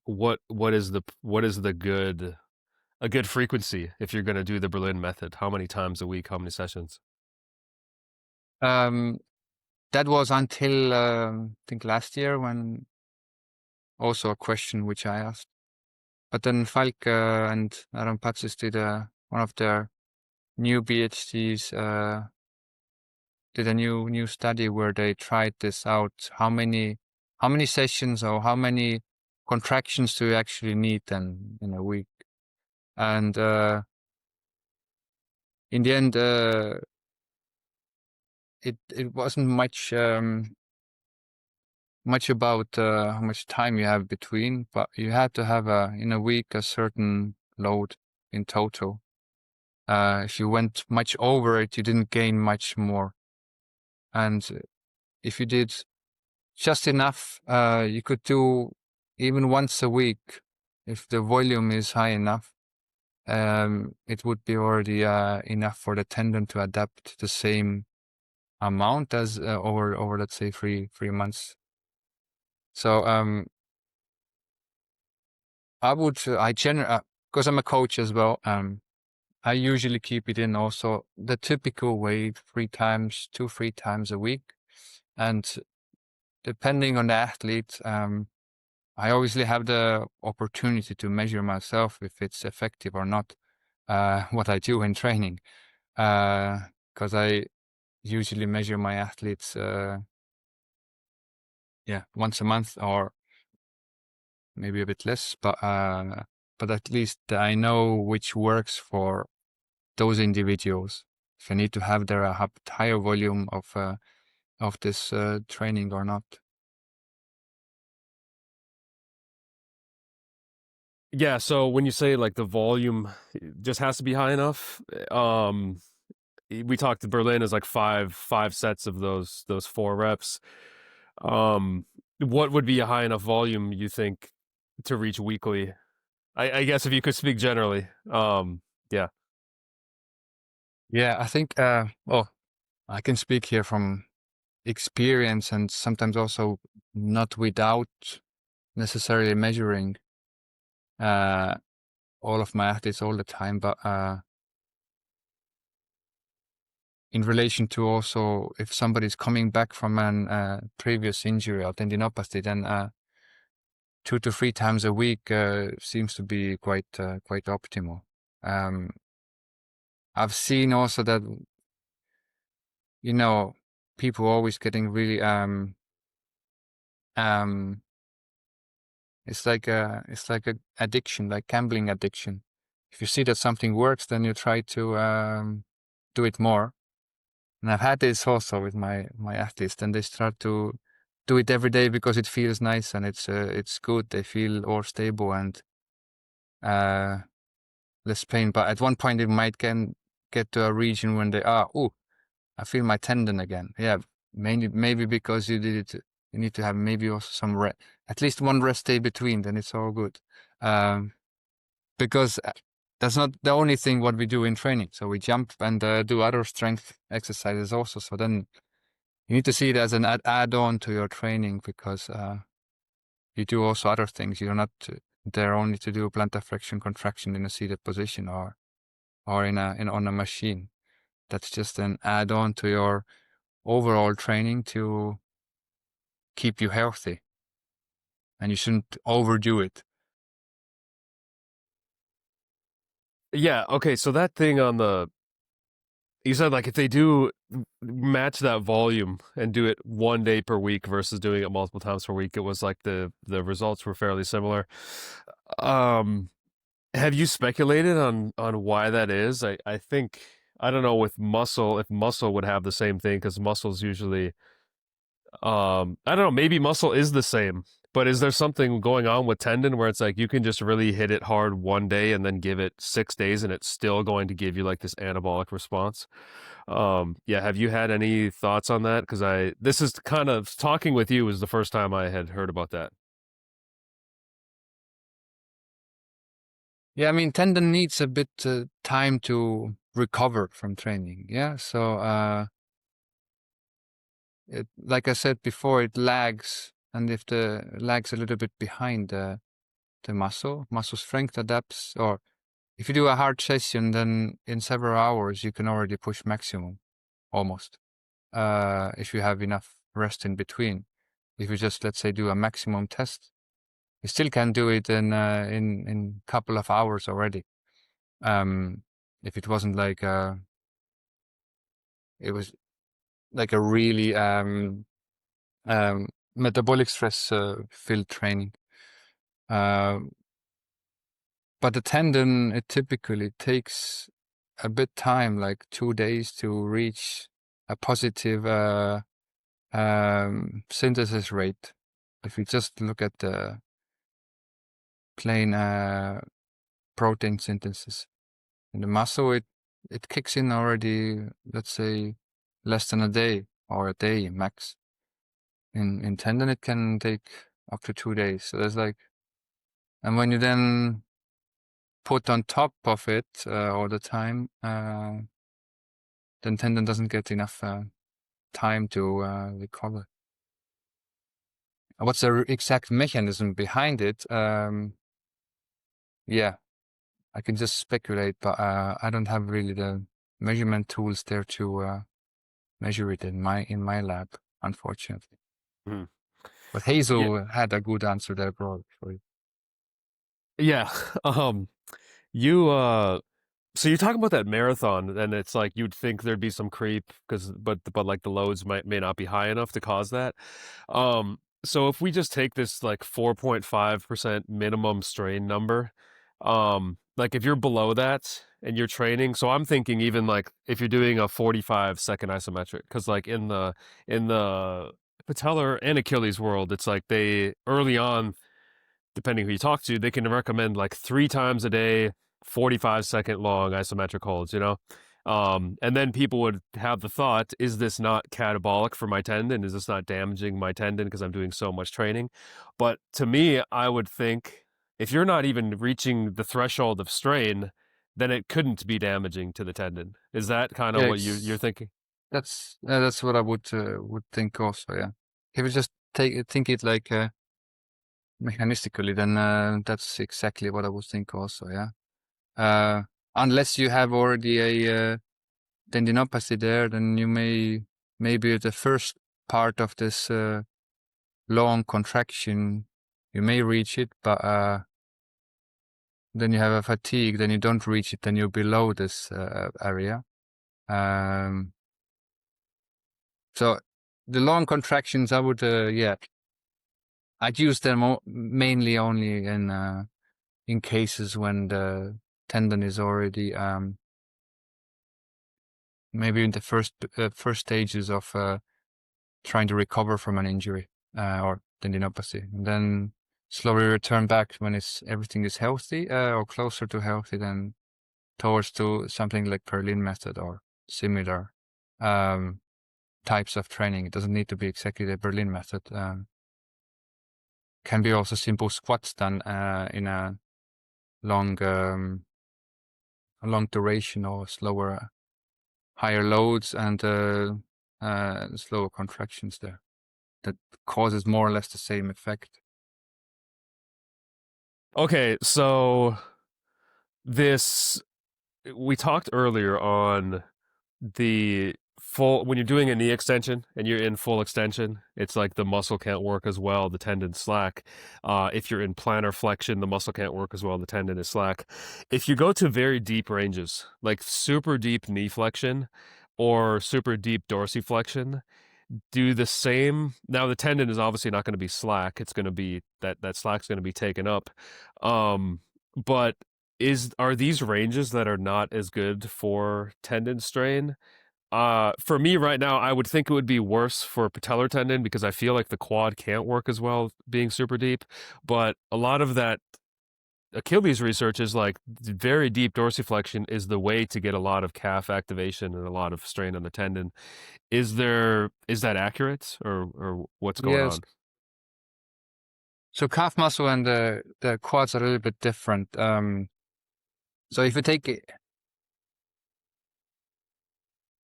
What is the good frequency if you're going to do the Berlin method? How many times a week? How many sessions? That was until I think last year, when also a question which I asked. But then Falk and Aaron Patsis did one of their new PhDs did a new study where they tried this out. How many sessions or how many contractions do you actually need then in a week? And in the end, it wasn't much about how much time you have between, but you had to have in a week a certain load in total. If you went much over it, you didn't gain much more. And if you did just enough, you could do even once a week. If the volume is high enough, it would be already enough for the tendon to adapt the same amount as over let's say 3 months. So because I'm a coach as well, I usually keep it in also the typical way, 2-3 times a week. And depending on the athlete, I obviously have the opportunity to measure myself if it's effective or not, what I do in training. Because I usually measure my athletes, once a month or maybe a bit less, but at least I know which works for those individuals. If I need to have their higher volume of this training or not. Yeah, so when you say like the volume just has to be high enough, we talked to Berlin as like five sets of those 4 reps. What would be a high enough volume you think to reach weekly? I guess if you could speak generally. Yeah. Yeah, I think I can speak here from experience and sometimes also not without necessarily measuring all of my athletes all the time, but in relation to also if somebody's coming back from an previous injury or tendinopathy, then 2 to 3 times a week seems to be quite optimal. I've seen also that people always getting really it's like a addiction, like gambling addiction. If you see that something works, then you try to do it more. And I've had this also with my athletes. Then they start to do it every day because it feels nice and it's good. They feel more stable and less pain. But at one point, it might get to a region when they I feel my tendon again. Yeah, maybe because you did it. You need to have maybe also some at least one rest day between. Then it's all good. Because that's not the only thing what we do in training. So we jump and do other strength exercises also. So then you need to see it as an add-on to your training because you do also other things. You're not there only to do plantar flexion contraction in a seated position or on a machine. That's just an add-on to your overall training to keep you healthy, and you shouldn't overdo it. Yeah, okay, so that thing on you said like if they do match that volume and do it 1 day per week versus doing it multiple times per week, it was like the results were fairly similar. Have you speculated on why that is? I think I don't know with muscle if muscle would have the same thing because muscle's usually I don't know, maybe muscle is the same, but is there something going on with tendon where it's like you can just really hit it hard 1 day and then give it 6 days and it's still going to give you like this anabolic response? Yeah, have you had any thoughts on that? Because this is kind of talking with you was the first time I had heard about that. Yeah, I mean, tendon needs a bit time to recover from training. Yeah, so like I said before, it lags, and if the lags a little bit behind the muscle strength adapts. Or if you do a hard session, then in several hours you can already push maximum, almost. If you have enough rest in between. If you just let's say do a maximum test, you still can do it in couple of hours already. If it wasn't like it was like a really metabolic stress filled training. But the tendon, it typically takes a bit time, like 2 days, to reach a positive synthesis rate. If you just look at the plain protein synthesis in the muscle, it kicks in already, let's say, less than a day or a day max. In tendon, it can take up to 2 days. So there's like, and when you then put on top of it all the time, then tendon doesn't get enough time to recover. What's the exact mechanism behind it? Yeah, I can just speculate, but I don't have really the measurement tools there to measure it in my lab, unfortunately. Mhm. But Yeah, Hazel had a good answer there, bro, for you. yeah. You so you're talking about that marathon, and it's like you'd think there'd be some creep because, but like the loads may not be high enough to cause that. So if we just take this like 4.5% minimum strain number, like if you're below that and you're training, so I'm thinking even like if you're doing a 45-second isometric, because like in the Patellar and Achilles world, it's like they early on, depending who you talk to, they can recommend like 3 times a day, 45-second long isometric holds, you know? And then people would have the thought, is this not catabolic for my tendon? Is this not damaging my tendon because I'm doing so much training? But to me, I would think if you're not even reaching the threshold of strain, then it couldn't be damaging to the tendon. Is that kind of Yeah, what you're thinking? that's what I would think also. Yeah, if you just think it like mechanistically, then that's exactly what I would think also. Yeah, unless you have already a tendinopathy there, then you maybe the first part of this long contraction, you may reach it, but then you have a fatigue, then you don't reach it, then you're below this area. So the long contractions, I would, I'd use them mainly only in cases when the tendon is already maybe in the first stages of trying to recover from an injury or tendinopathy, and then slowly return back when everything is healthy or closer to healthy, then towards to something like Berlin method or similar types of training. It doesn't need to be exactly the Berlin method. Can be also simple squats done in a long duration or slower, higher loads and slower contractions there. That causes more or less the same effect. Okay, so this we talked earlier on the full when you're doing a knee extension and you're in full extension, it's like the muscle can't work as well, the tendon slack. If you're in plantar flexion, the muscle can't work as well, the tendon is slack. If you go to very deep ranges, like super deep knee flexion or super deep dorsiflexion, do the same. Now the tendon is obviously not going to be slack. It's going to be that slack's going to be taken up. But are these ranges that are not as good for tendon strain? For me right now, I would think it would be worse for patellar tendon because I feel like the quad can't work as well being super deep. But a lot of that Achilles research is like very deep dorsiflexion is the way to get a lot of calf activation and a lot of strain on the tendon. Is that accurate or what's going Yes. on? So calf muscle and the quads are a little bit different. So if you take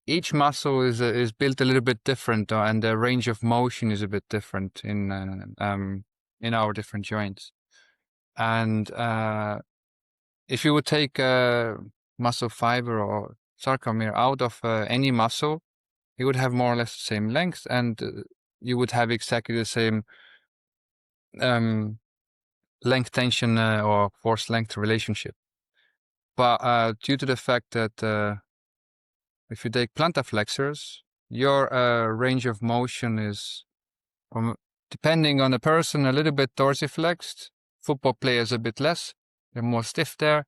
each muscle is built a little bit different, and the range of motion is a bit different in our different joints. And if you would take muscle fiber or sarcomere out of any muscle, it would have more or less the same length, and you would have exactly the same length tension or force length relationship. But due to the fact that if you take plantar flexors, your range of motion is, from, depending on the person, a little bit dorsiflexed, football players a bit less. They're more stiff there.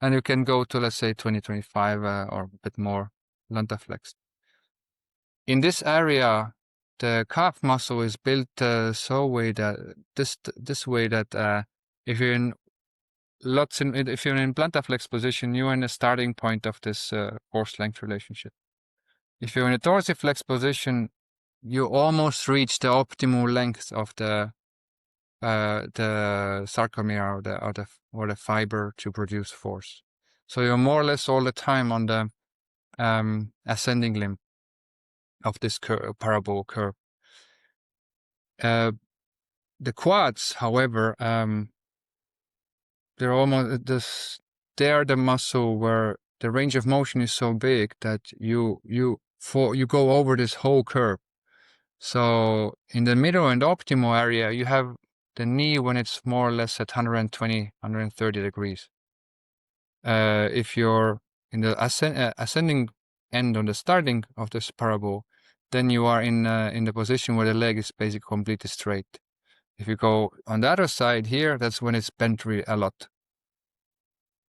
And you can go to, let's say, 20, 25 or a bit more plantar flex. In this area, the calf muscle is built so way that this way that if you're in if you're in plantar flex position, you're in the starting point of this force length relationship. If you're in a dorsiflex position, you almost reach the optimal length of the sarcomere or the fiber to produce force. So you're more or less all the time on the ascending limb of this parabol curve. The quads, however, they're almost they're the muscle where the range of motion is so big that you go over this whole curve. So in the middle and optimal area, you have the knee when it's more or less at 120, 130 degrees. If you're in the ascending end on the starting of this parabol, then you are in the position where the leg is basically completely straight. If you go on the other side here, that's when it's bent a lot.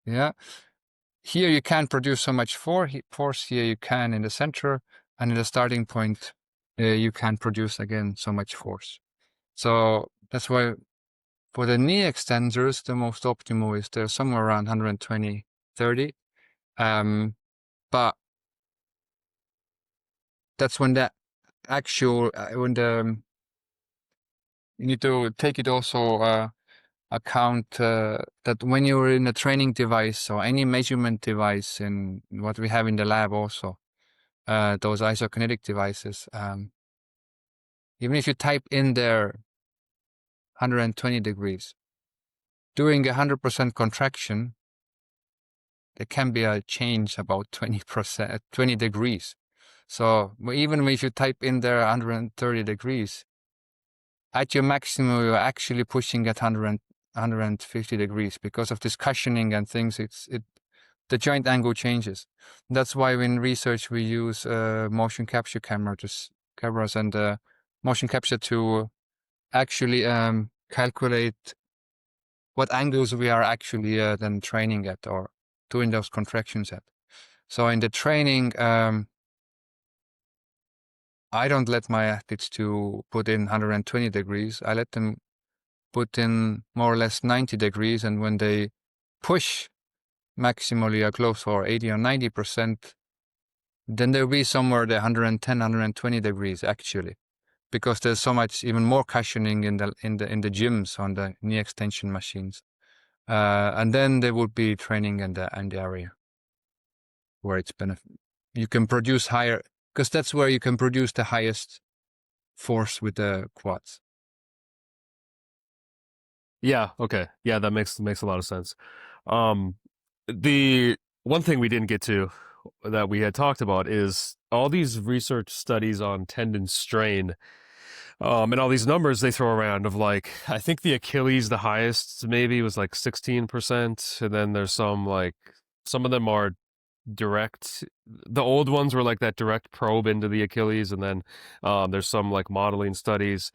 Yeah. Here you can't produce so much force. Here you can in the center, and in the starting point, you can produce again so much force. So that's why for the knee extensors, the most optimal is they're somewhere around 120, 30. But that's when the actual, you need to take it also account that when you're in a training device or any measurement device in what we have in the lab also, those isokinetic devices, even if you type in there 120 degrees, doing 100% contraction, there can be a change about 20%, 20 degrees. So even if you type in there 130 degrees, at your maximum, you're actually pushing at 150 degrees because of this cushioning and things. The joint angle changes. That's why in research we use motion capture cameras and motion capture to actually calculate what angles we are actually then training at or doing those contractions at. So in the training, I don't let my athletes to put in 120 degrees. I let them put in more or less 90 degrees, and when they push maximally close or 80 or 90%, then there'll be somewhere the 110, 120 degrees actually, because there's so much even more cushioning in the gyms on the knee extension machines, and then they would be training in the area where it's you can produce higher, because that's where you can produce the highest force with the quads. Yeah, okay. Yeah, that makes a lot of sense. The one thing we didn't get to that we had talked about is all these research studies on tendon strain, and all these numbers they throw around of like, I think the Achilles, the highest maybe was like 16%, and then there's some of them are direct. The old ones were like that direct probe into the Achilles, and then there's some like modeling studies.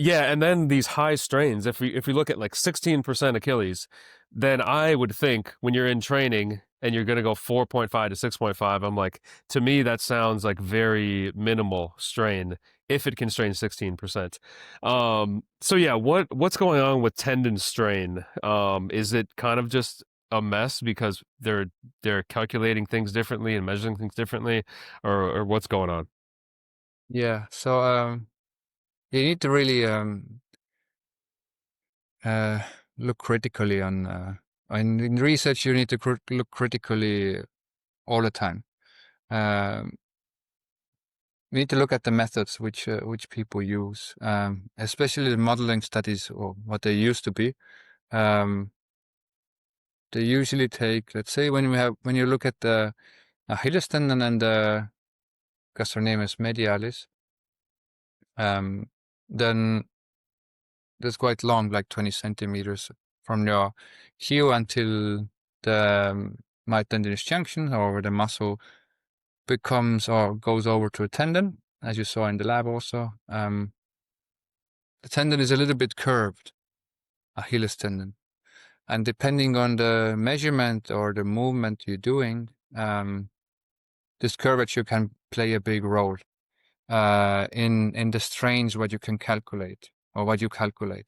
Yeah, and then these high strains. If we look at like 16% Achilles, then I would think when you're in training and you're going to go 4.5 to 6.5, I'm like, to me that sounds like very minimal strain if it can strain 16%. So yeah, what's going on with tendon strain? Is it kind of just a mess because they're calculating things differently and measuring things differently, or what's going on? Yeah. So you need to really look critically on in research. You need to look critically all the time. We need to look at the methods which people use, especially the modeling studies or what they used to be. They usually take, let's say, when you look at the Achilles tendon and the gastrocnemius medialis, then that's quite long, like 20 centimeters from your heel until the myotendinous junction, or the muscle becomes or goes over to a tendon, as you saw in the lab also. the tendon is a little bit curved, Achilles tendon. And depending on the measurement or the movement you're doing, this curvature can play a big role in the strains what you can calculate or what you calculate.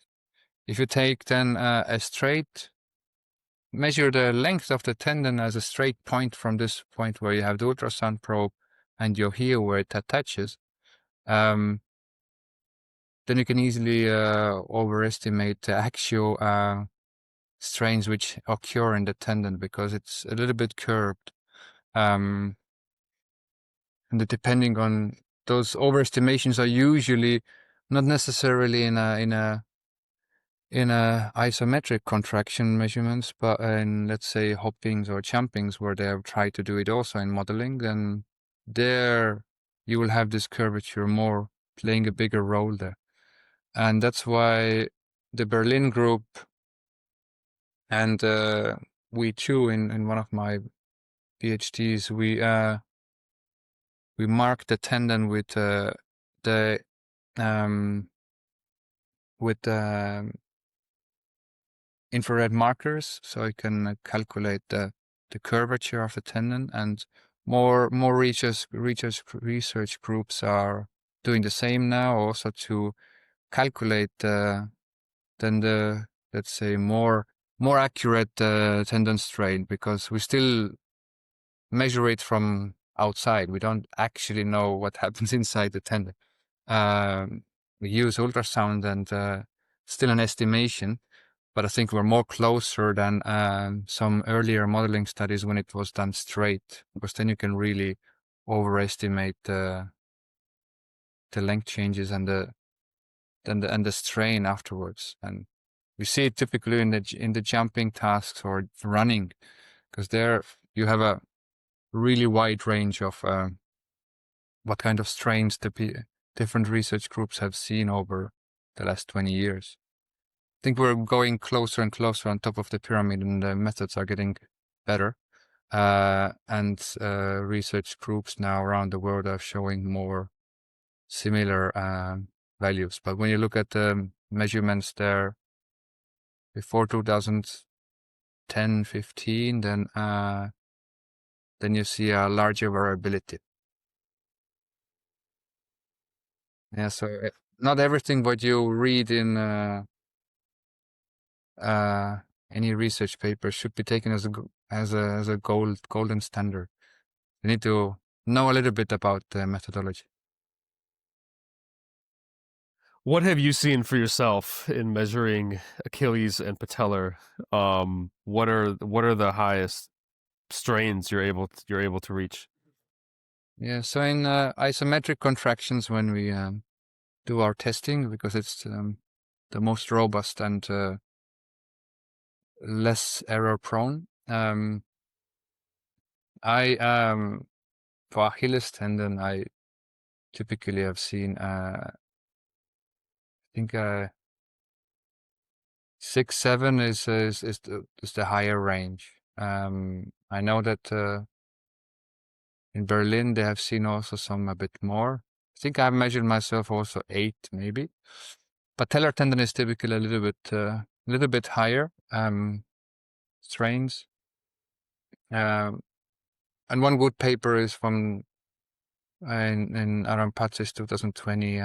If you take then a straight, measure the length of the tendon as a straight point from this point where you have the ultrasound probe and your heel where it attaches, then you can easily overestimate the actual strains which occur in the tendon because it's a little bit curved. And depending on those overestimations are usually not necessarily in a isometric contraction measurements, but in, let's say, hoppings or jumpings where they have tried to do it also in modeling, then there you will have this curvature more playing a bigger role there. And that's why the Berlin group and we too in one of my PhDs, we marked the tendon with the infrared markers, so you can calculate the curvature of the tendon. And more research groups are doing the same now, also to calculate then the, let's say, more accurate tendon strain, because we still measure it from outside. We don't actually know what happens inside the tendon. We use ultrasound and still an estimation, but I think we're more closer than some earlier modeling studies when it was done straight, because then you can really overestimate the length changes and the strain afterwards. And we see it typically in the jumping tasks or running, because there you have a really wide range of what kind of strains the different research groups have seen over the last 20 years. I think we're going closer and closer on top of the pyramid, and the methods are getting better. And research groups now around the world are showing more similar values. But when you look at the measurements there before 2010, 15, then you see a larger variability. Yeah, so not everything what you read in any research paper should be taken as a golden standard. You need to know a little bit about the methodology. What have you seen for yourself in measuring Achilles and Patellar? What are the highest strains you're able to reach? Yeah, so in isometric contractions, when we do our testing, because it's the most robust and less error prone, for Achilles tendon, I typically have seen I think 6, 7 is the higher range. I know that in Berlin they have seen also some a bit more. I think I've measured myself also 8 maybe. Patellar tendon is typically a little bit higher strains. And one good paper is from in Arampatsis 2020,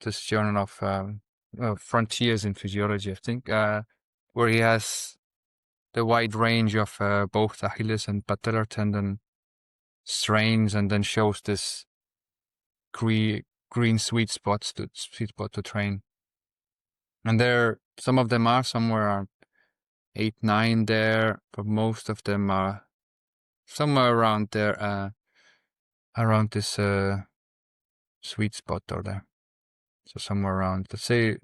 this journal of Frontiers in Physiology, I think, where he has the wide range of both Achilles and patellar tendon strains, and then shows this green sweet spot to train. And there, some of them are somewhere around 8, 9 there, but most of them are somewhere around there, around this sweet spot or there. So somewhere around, let's say,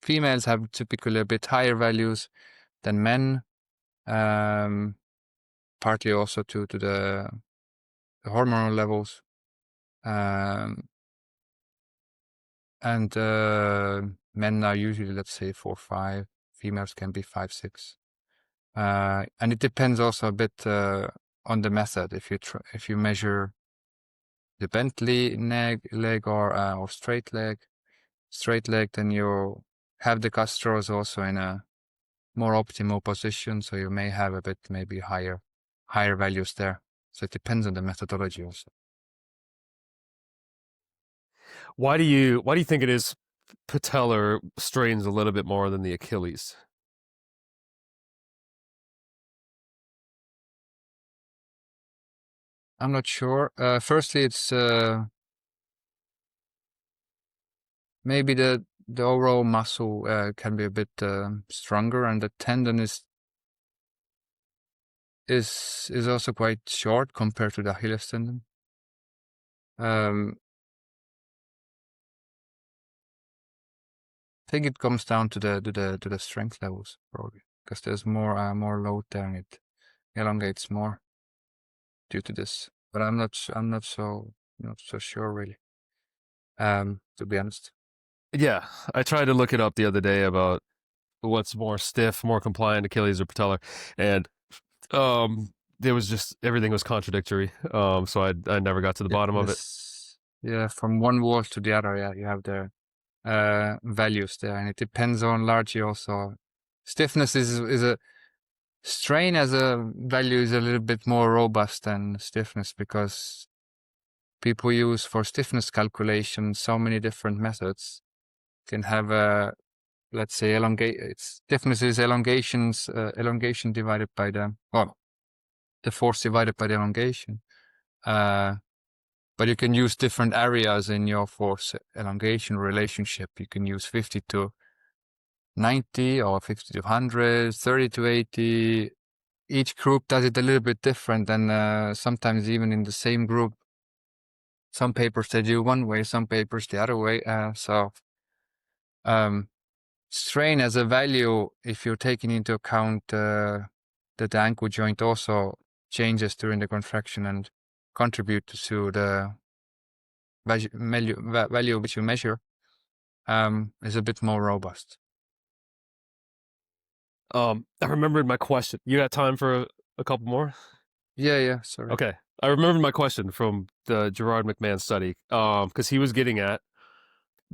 females have typically a bit higher values than men, partly also to the hormonal levels. And men are usually, let's say, 4, 5. Females can be 5, 6. And it depends also a bit on the method. If you measure the bent leg or straight leg, straight leg, then you have the gastrals also in a more optimal position, so you may have a bit maybe higher values there. So it depends on the methodology also. Why do you think it is patellar strains a little bit more than the Achilles? I'm not sure. Firstly, it's maybe the overall muscle can be a bit stronger, and the tendon is also quite short compared to the Achilles tendon. I think it comes down to the strength levels probably, because there's more load there and it elongates more due to this. But I'm not so sure really. To be honest. Yeah, I tried to look it up the other day about what's more stiff, more compliant, Achilles or patellar, and there was just everything was contradictory. So I never got to the bottom of it. Yeah, from one wall to the other, yeah, you have the values there, and it depends on largely also. Stiffness is a strain as a value is a little bit more robust than stiffness, because people use for stiffness calculation so many different methods. Can have a, let's say, stiffness is elongation divided by the force divided by the elongation. But you can use different areas in your force elongation relationship. You can use 50 to 90 or 50 to 100, 30 to 80. Each group does it a little bit different, and sometimes even in the same group, some papers they do one way, some papers the other way. Strain as a value, if you're taking into account that the ankle joint also changes during the contraction and contribute to the value which you measure, is a bit more robust. I remembered my question. You got time for a couple more? Yeah, sorry. Okay. I remembered my question from the Gerard McMahon study, because he was getting at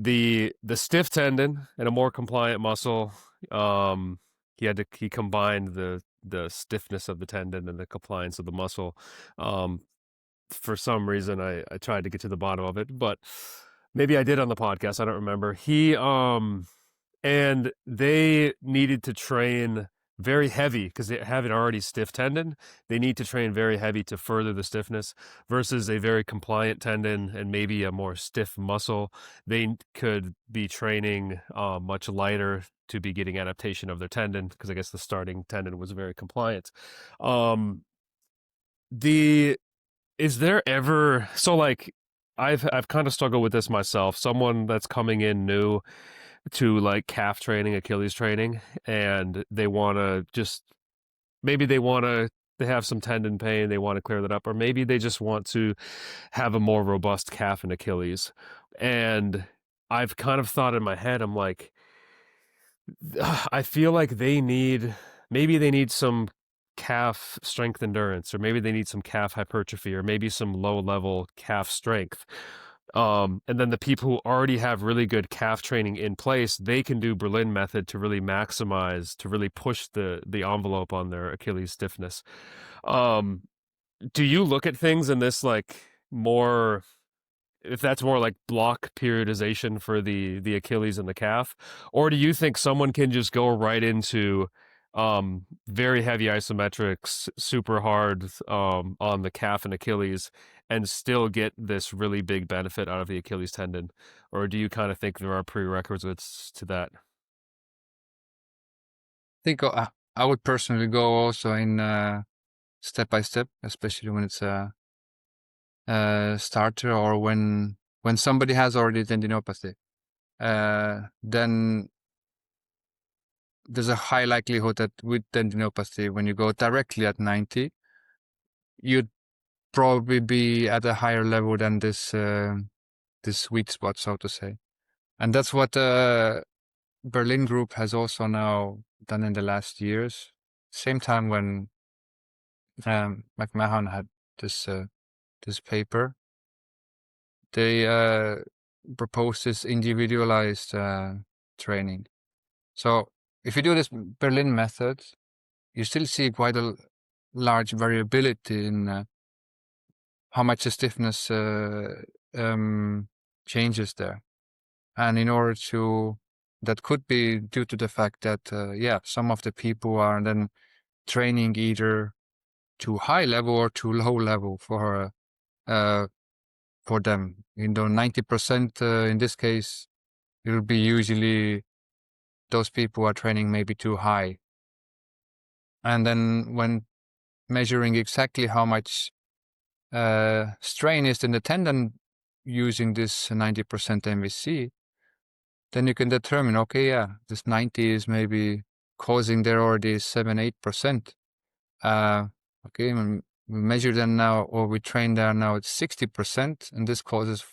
the stiff tendon and a more compliant muscle. He combined the stiffness of the tendon and the compliance of the muscle. For some reason, I tried to get to the bottom of it, but maybe I did on the podcast. I don't remember. And they needed to train very heavy because they have an already stiff tendon. They need to train very heavy to further the stiffness versus a very compliant tendon and maybe a more stiff muscle. They could be training much lighter to be getting adaptation of their tendon, because I guess the starting tendon was very compliant. Is there ever, so like, I've kind of struggled with this myself. Someone that's coming in new to like calf training, Achilles training, and they want to just, maybe they have some tendon pain, they want to clear that up, or maybe they just want to have a more robust calf and Achilles. And I've kind of thought in my head, I'm like, I feel like maybe they need some calf strength endurance, or maybe they need some calf hypertrophy, or maybe some low level calf strength. And then the people who already have really good calf training in place, they can do Berlin method to really maximize, to really push the envelope on their Achilles stiffness. Do you look at things in this like more, if that's more like block periodization for the Achilles and the calf, or do you think someone can just go right into very heavy isometrics, super hard on the calf and Achilles, and still get this really big benefit out of the Achilles tendon? Or do you kind of think there are prerequisites to that? I think I would personally go also in step by step, especially when it's a starter, or when somebody has already tendinopathy. Then there's a high likelihood that with tendinopathy, when you go directly at 90, you'd probably be at a higher level than this sweet spot, so to say. And that's what Berlin group has also now done in the last years. Same time when McMahon had this paper, they proposes individualized training. So if you do this Berlin method, you still see quite a large variability in how much the stiffness changes there. And in order to, that could be due to the fact that, some of the people are then training either too high level or too low level for them. 90% in this case, it will be usually those people are training maybe too high. And then when measuring exactly how much strain is in the tendon using this 90% MVC, then you can determine, okay, this 90 is maybe causing there already 7-8%. Okay, we measure them now, or we train there now at 60%, and this causes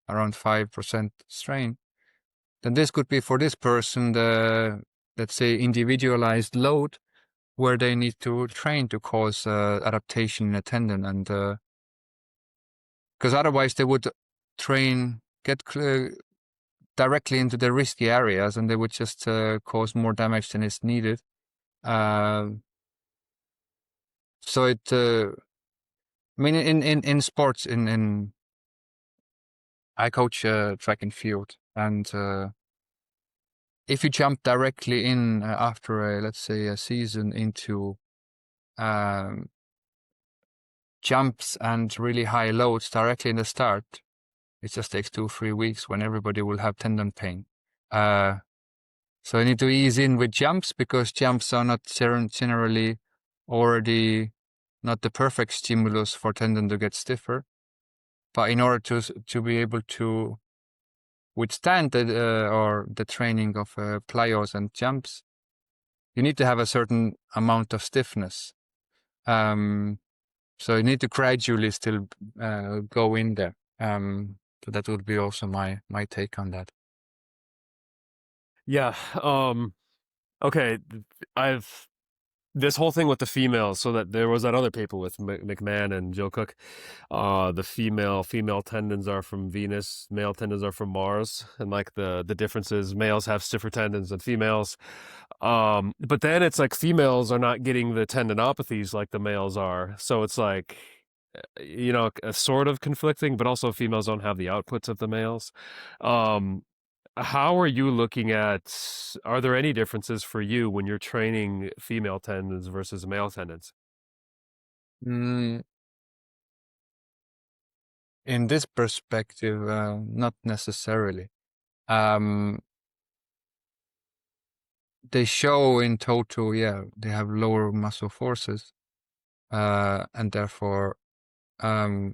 around 5% strain. Then this could be for this person the, let's say, individualized load where they need to train to cause adaptation in a tendon, and because otherwise they would get directly into the risky areas, and they would just cause more damage than is needed. So it, I mean, in sports, I coach track and field, and if you jump directly in after let's say a season into jumps and really high loads directly in the start, it just takes 2-3 weeks when everybody will have tendon pain. So you need to ease in with jumps, because jumps are not generally already not the perfect stimulus for tendon to get stiffer. But in order to be able to withstand the training of plyos and jumps, you need to have a certain amount of stiffness. So you need to gradually still go in there. So that would be also my take on that. Yeah. Okay. This whole thing with the females, so that there was that other paper with McMahon and Joe Cook. The female tendons are from Venus, male tendons are from Mars, and like the differences, males have stiffer tendons than females. But then it's like females are not getting the tendinopathies like the males are, so it's like, sort of conflicting, but also females don't have the outputs of the males. How are you looking at, are there any differences for you when you're training female tendons versus male tendons? In this perspective, not necessarily. They show in total, they have lower muscle forces, and therefore they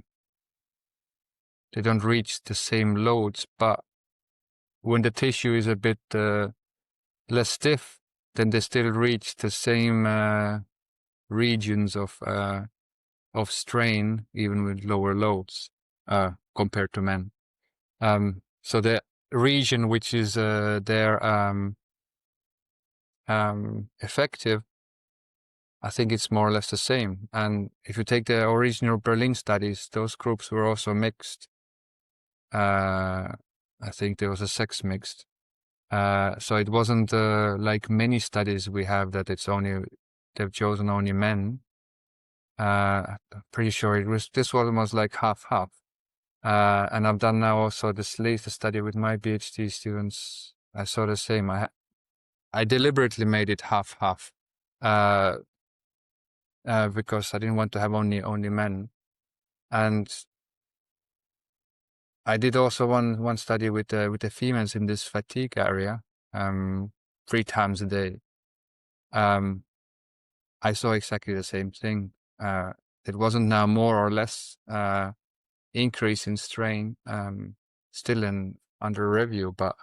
don't reach the same loads. But when the tissue is a bit less stiff, then they still reach the same regions of strain, even with lower loads compared to men. So the region which is effective, I think it's more or less the same. And if you take the original Berlin studies, those groups were also mixed. I think there was a sex mixed. So it wasn't like many studies we have that they've chosen only men. I'm pretty sure this one was like half-half. And I've done now also this latest study with my PhD students. I saw the same. I deliberately made it half-half. Because I didn't want to have only men. And I did also one study with the females in this fatigue area, 3 times a day. I saw exactly the same thing. It wasn't now more or less increase in strain, still under review, but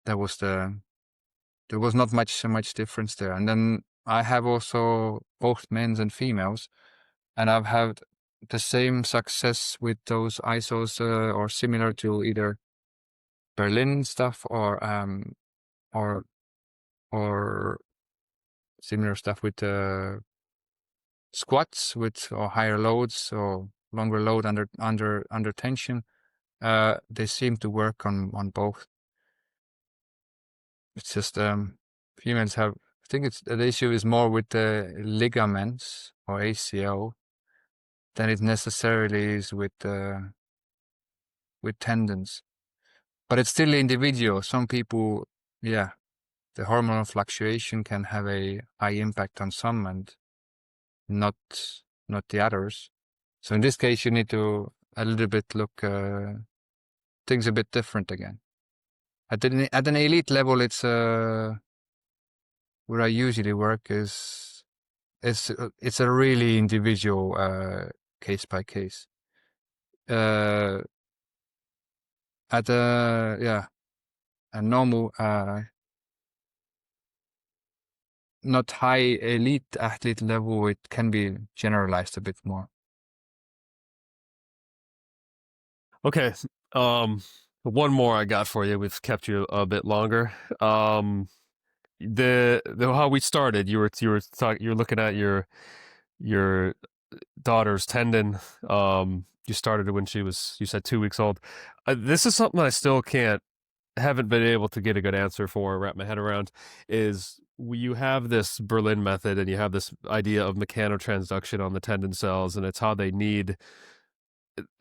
there was not much difference there. And then I have also both men's and females, and I've had the same success with those ISOs or similar to either Berlin stuff or similar stuff with squats with or higher loads or longer load under tension. they seem to work on both. It's just females have. I think the issue is more with the ligaments or ACL than it necessarily is with tendons. But it's still individual. Some people, yeah, the hormonal fluctuation can have a high impact on some and not the others. So in this case, you need to a little bit look things a bit different again. At an elite level, it's where I usually work is it's a really individual case by case. At a normal not high elite athlete level, it can be generalized a bit more. Okay. One more I got for you. We've kept you a bit longer. The how we started, you're looking at your daughter's tendon. You started it when she was, you said, 2 weeks old. This is something I still haven't been able to get a good answer for, wrap my head around. Is you have this Berlin method and you have this idea of mechanotransduction on the tendon cells, and it's how they need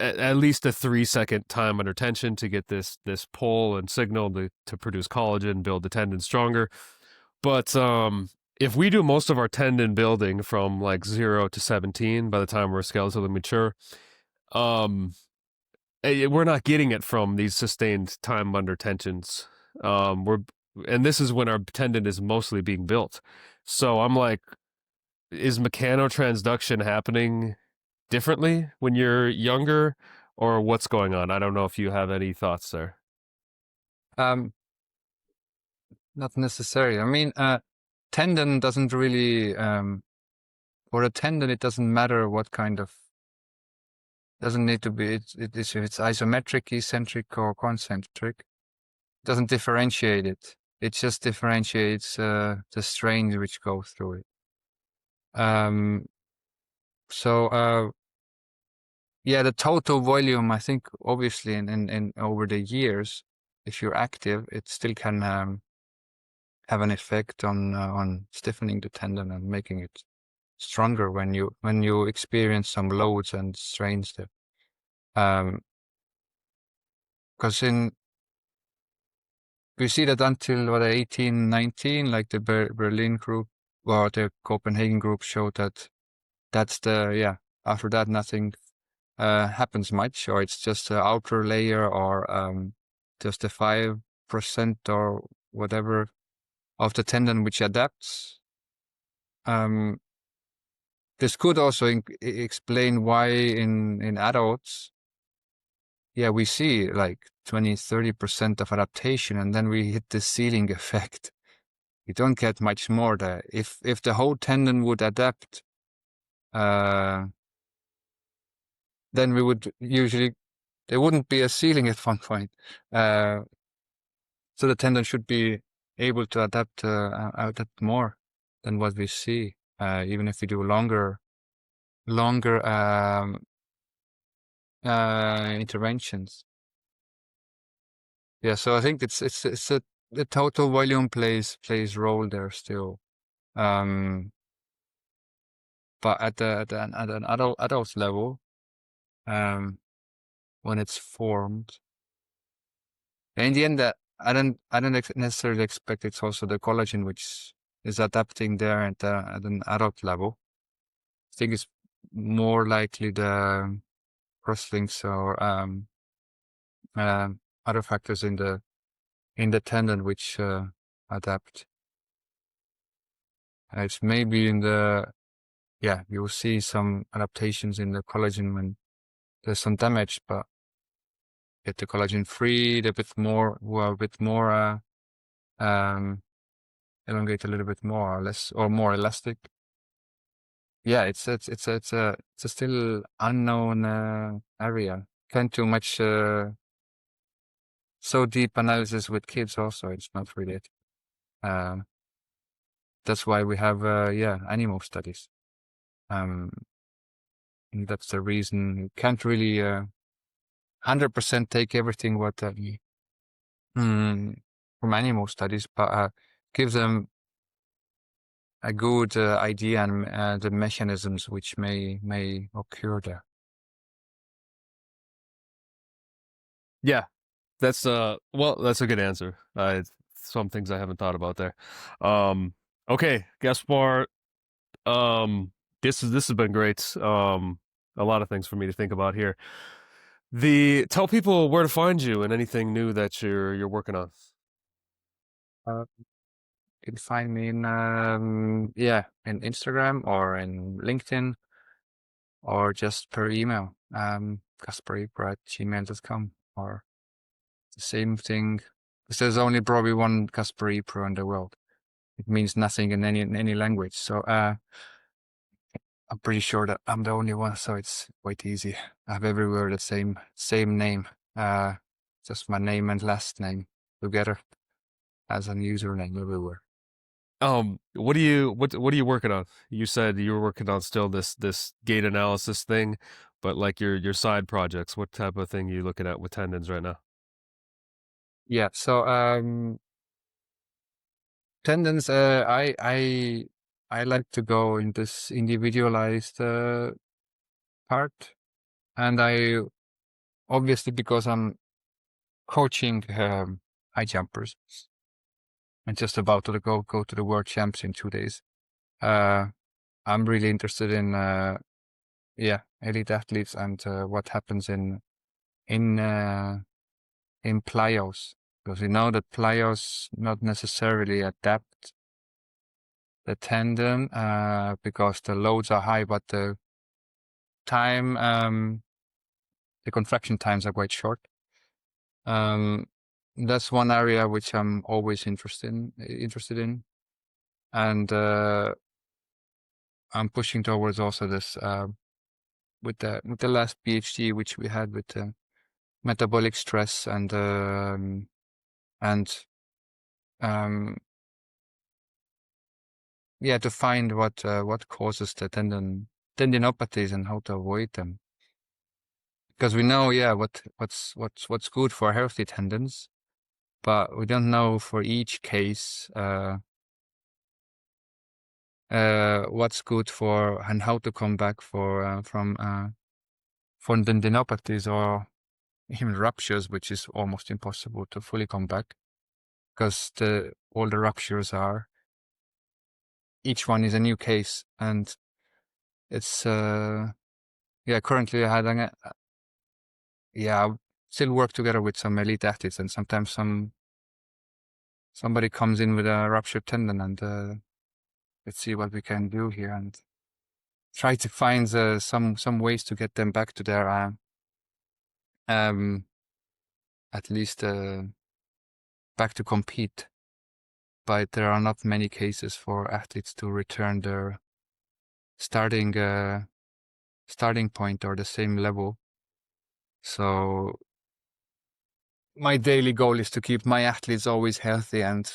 at least a 3-second time under tension to get this pull and signal to produce collagen, build the tendon stronger. But if we do most of our tendon building from like 0 to 17 by the time we're skeletally mature, we're not getting it from these sustained time under tensions. And this is when our tendon is mostly being built. So I'm like, is mechanotransduction happening differently when you're younger, or what's going on? I don't know if you have any thoughts there. Not necessarily. I mean, tendon doesn't really for a tendon it doesn't matter what kind of, doesn't need to be if it's isometric, eccentric, or concentric. It doesn't differentiate it. It just differentiates the strains which go through it. So yeah, the total volume, I think, obviously, in over the years, if you're active, it still can have an effect on stiffening the tendon and making it stronger when you experience some loads and strains there. Because we see that until what 18, 19, like the Berlin group or the Copenhagen group showed that that's after that nothing happens much, or it's just an outer layer, or just a 5% or whatever of the tendon which adapts. This could also explain why in adults, we see like 20-30% of adaptation, and then we hit the ceiling effect. We don't get much more there. If the whole tendon would adapt, then we would usually, there wouldn't be a ceiling at one point. So the tendon should be able to adapt more than what we see, even if we do longer interventions. Yeah, so I think it's the total volume plays role there still. But at an adult level, when it's formed, in the end, I don't necessarily expect it's also the collagen which is adapting there at an adult level. I think it's more likely the crosslinks or other factors in the tendon which adapt. It's maybe in the you'll see some adaptations in the collagen when there's some damage, but get the collagen free, a bit more, elongate a little bit more or less, or more elastic. Yeah, it's a still unknown area. Can't do much so deep analysis with kids. Also, it's not really it. That's why we have animal studies. And that's the reason you can't really 100% take everything what from animal studies, but give them a good idea and the mechanisms which may occur there. Yeah, that's well, that's a good answer. Some things I haven't thought about there. Okay, Gaspar, this has been great. A lot of things for me to think about here. Tell people where to find you and anything new that you're working on. You can find me in in Instagram or in LinkedIn or just per email, gasparypro@gmail.com, or the same thing. Because there's only probably one Gaspar Epro in the world. It means nothing in any language. So I'm pretty sure that I'm the only one, so it's quite easy. I have everywhere the same name. Just my name and last name together as a username everywhere. What are you working on? You said you were working on still this gait analysis thing, but like your side projects, what type of thing are you looking at with tendons right now? Yeah, so tendons, I like to go in this individualized part, and I obviously, because I'm coaching high jumpers and just about to go to the world champs in 2 days. I'm really interested in elite athletes and what happens in plyos, because we know that plyos not necessarily adapt the tendon because the loads are high, but the contraction times are quite short. That's one area which I'm always interested in, and I'm pushing towards also this with the last PhD which we had with metabolic stress and to find what causes the tendinopathies and how to avoid them. Because we know, what's good for healthy tendons, but we don't know for each case what's good for and how to come back from tendinopathies or even ruptures, which is almost impossible to fully come back, because all the ruptures are, each one is a new case, and it's currently I had I still work together with some elite athletes, and sometimes somebody comes in with a ruptured tendon, and let's see what we can do here and try to find some ways to get them back to their at least back to compete. But there are not many cases for athletes to return their starting point or the same level. So my daily goal is to keep my athletes always healthy, and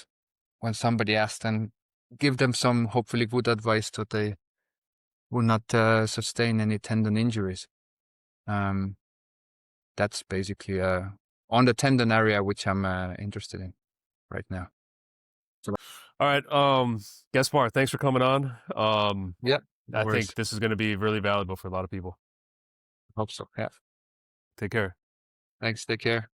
when somebody asks, then give them some hopefully good advice so they will not sustain any tendon injuries. That's basically on the tendon area, which I'm interested in right now. All right, Gaspar, thanks for coming on. Yeah, no I worries. think this is going to be really valuable for a lot of people. Hope so. Yeah. Take care. Thanks. Take care.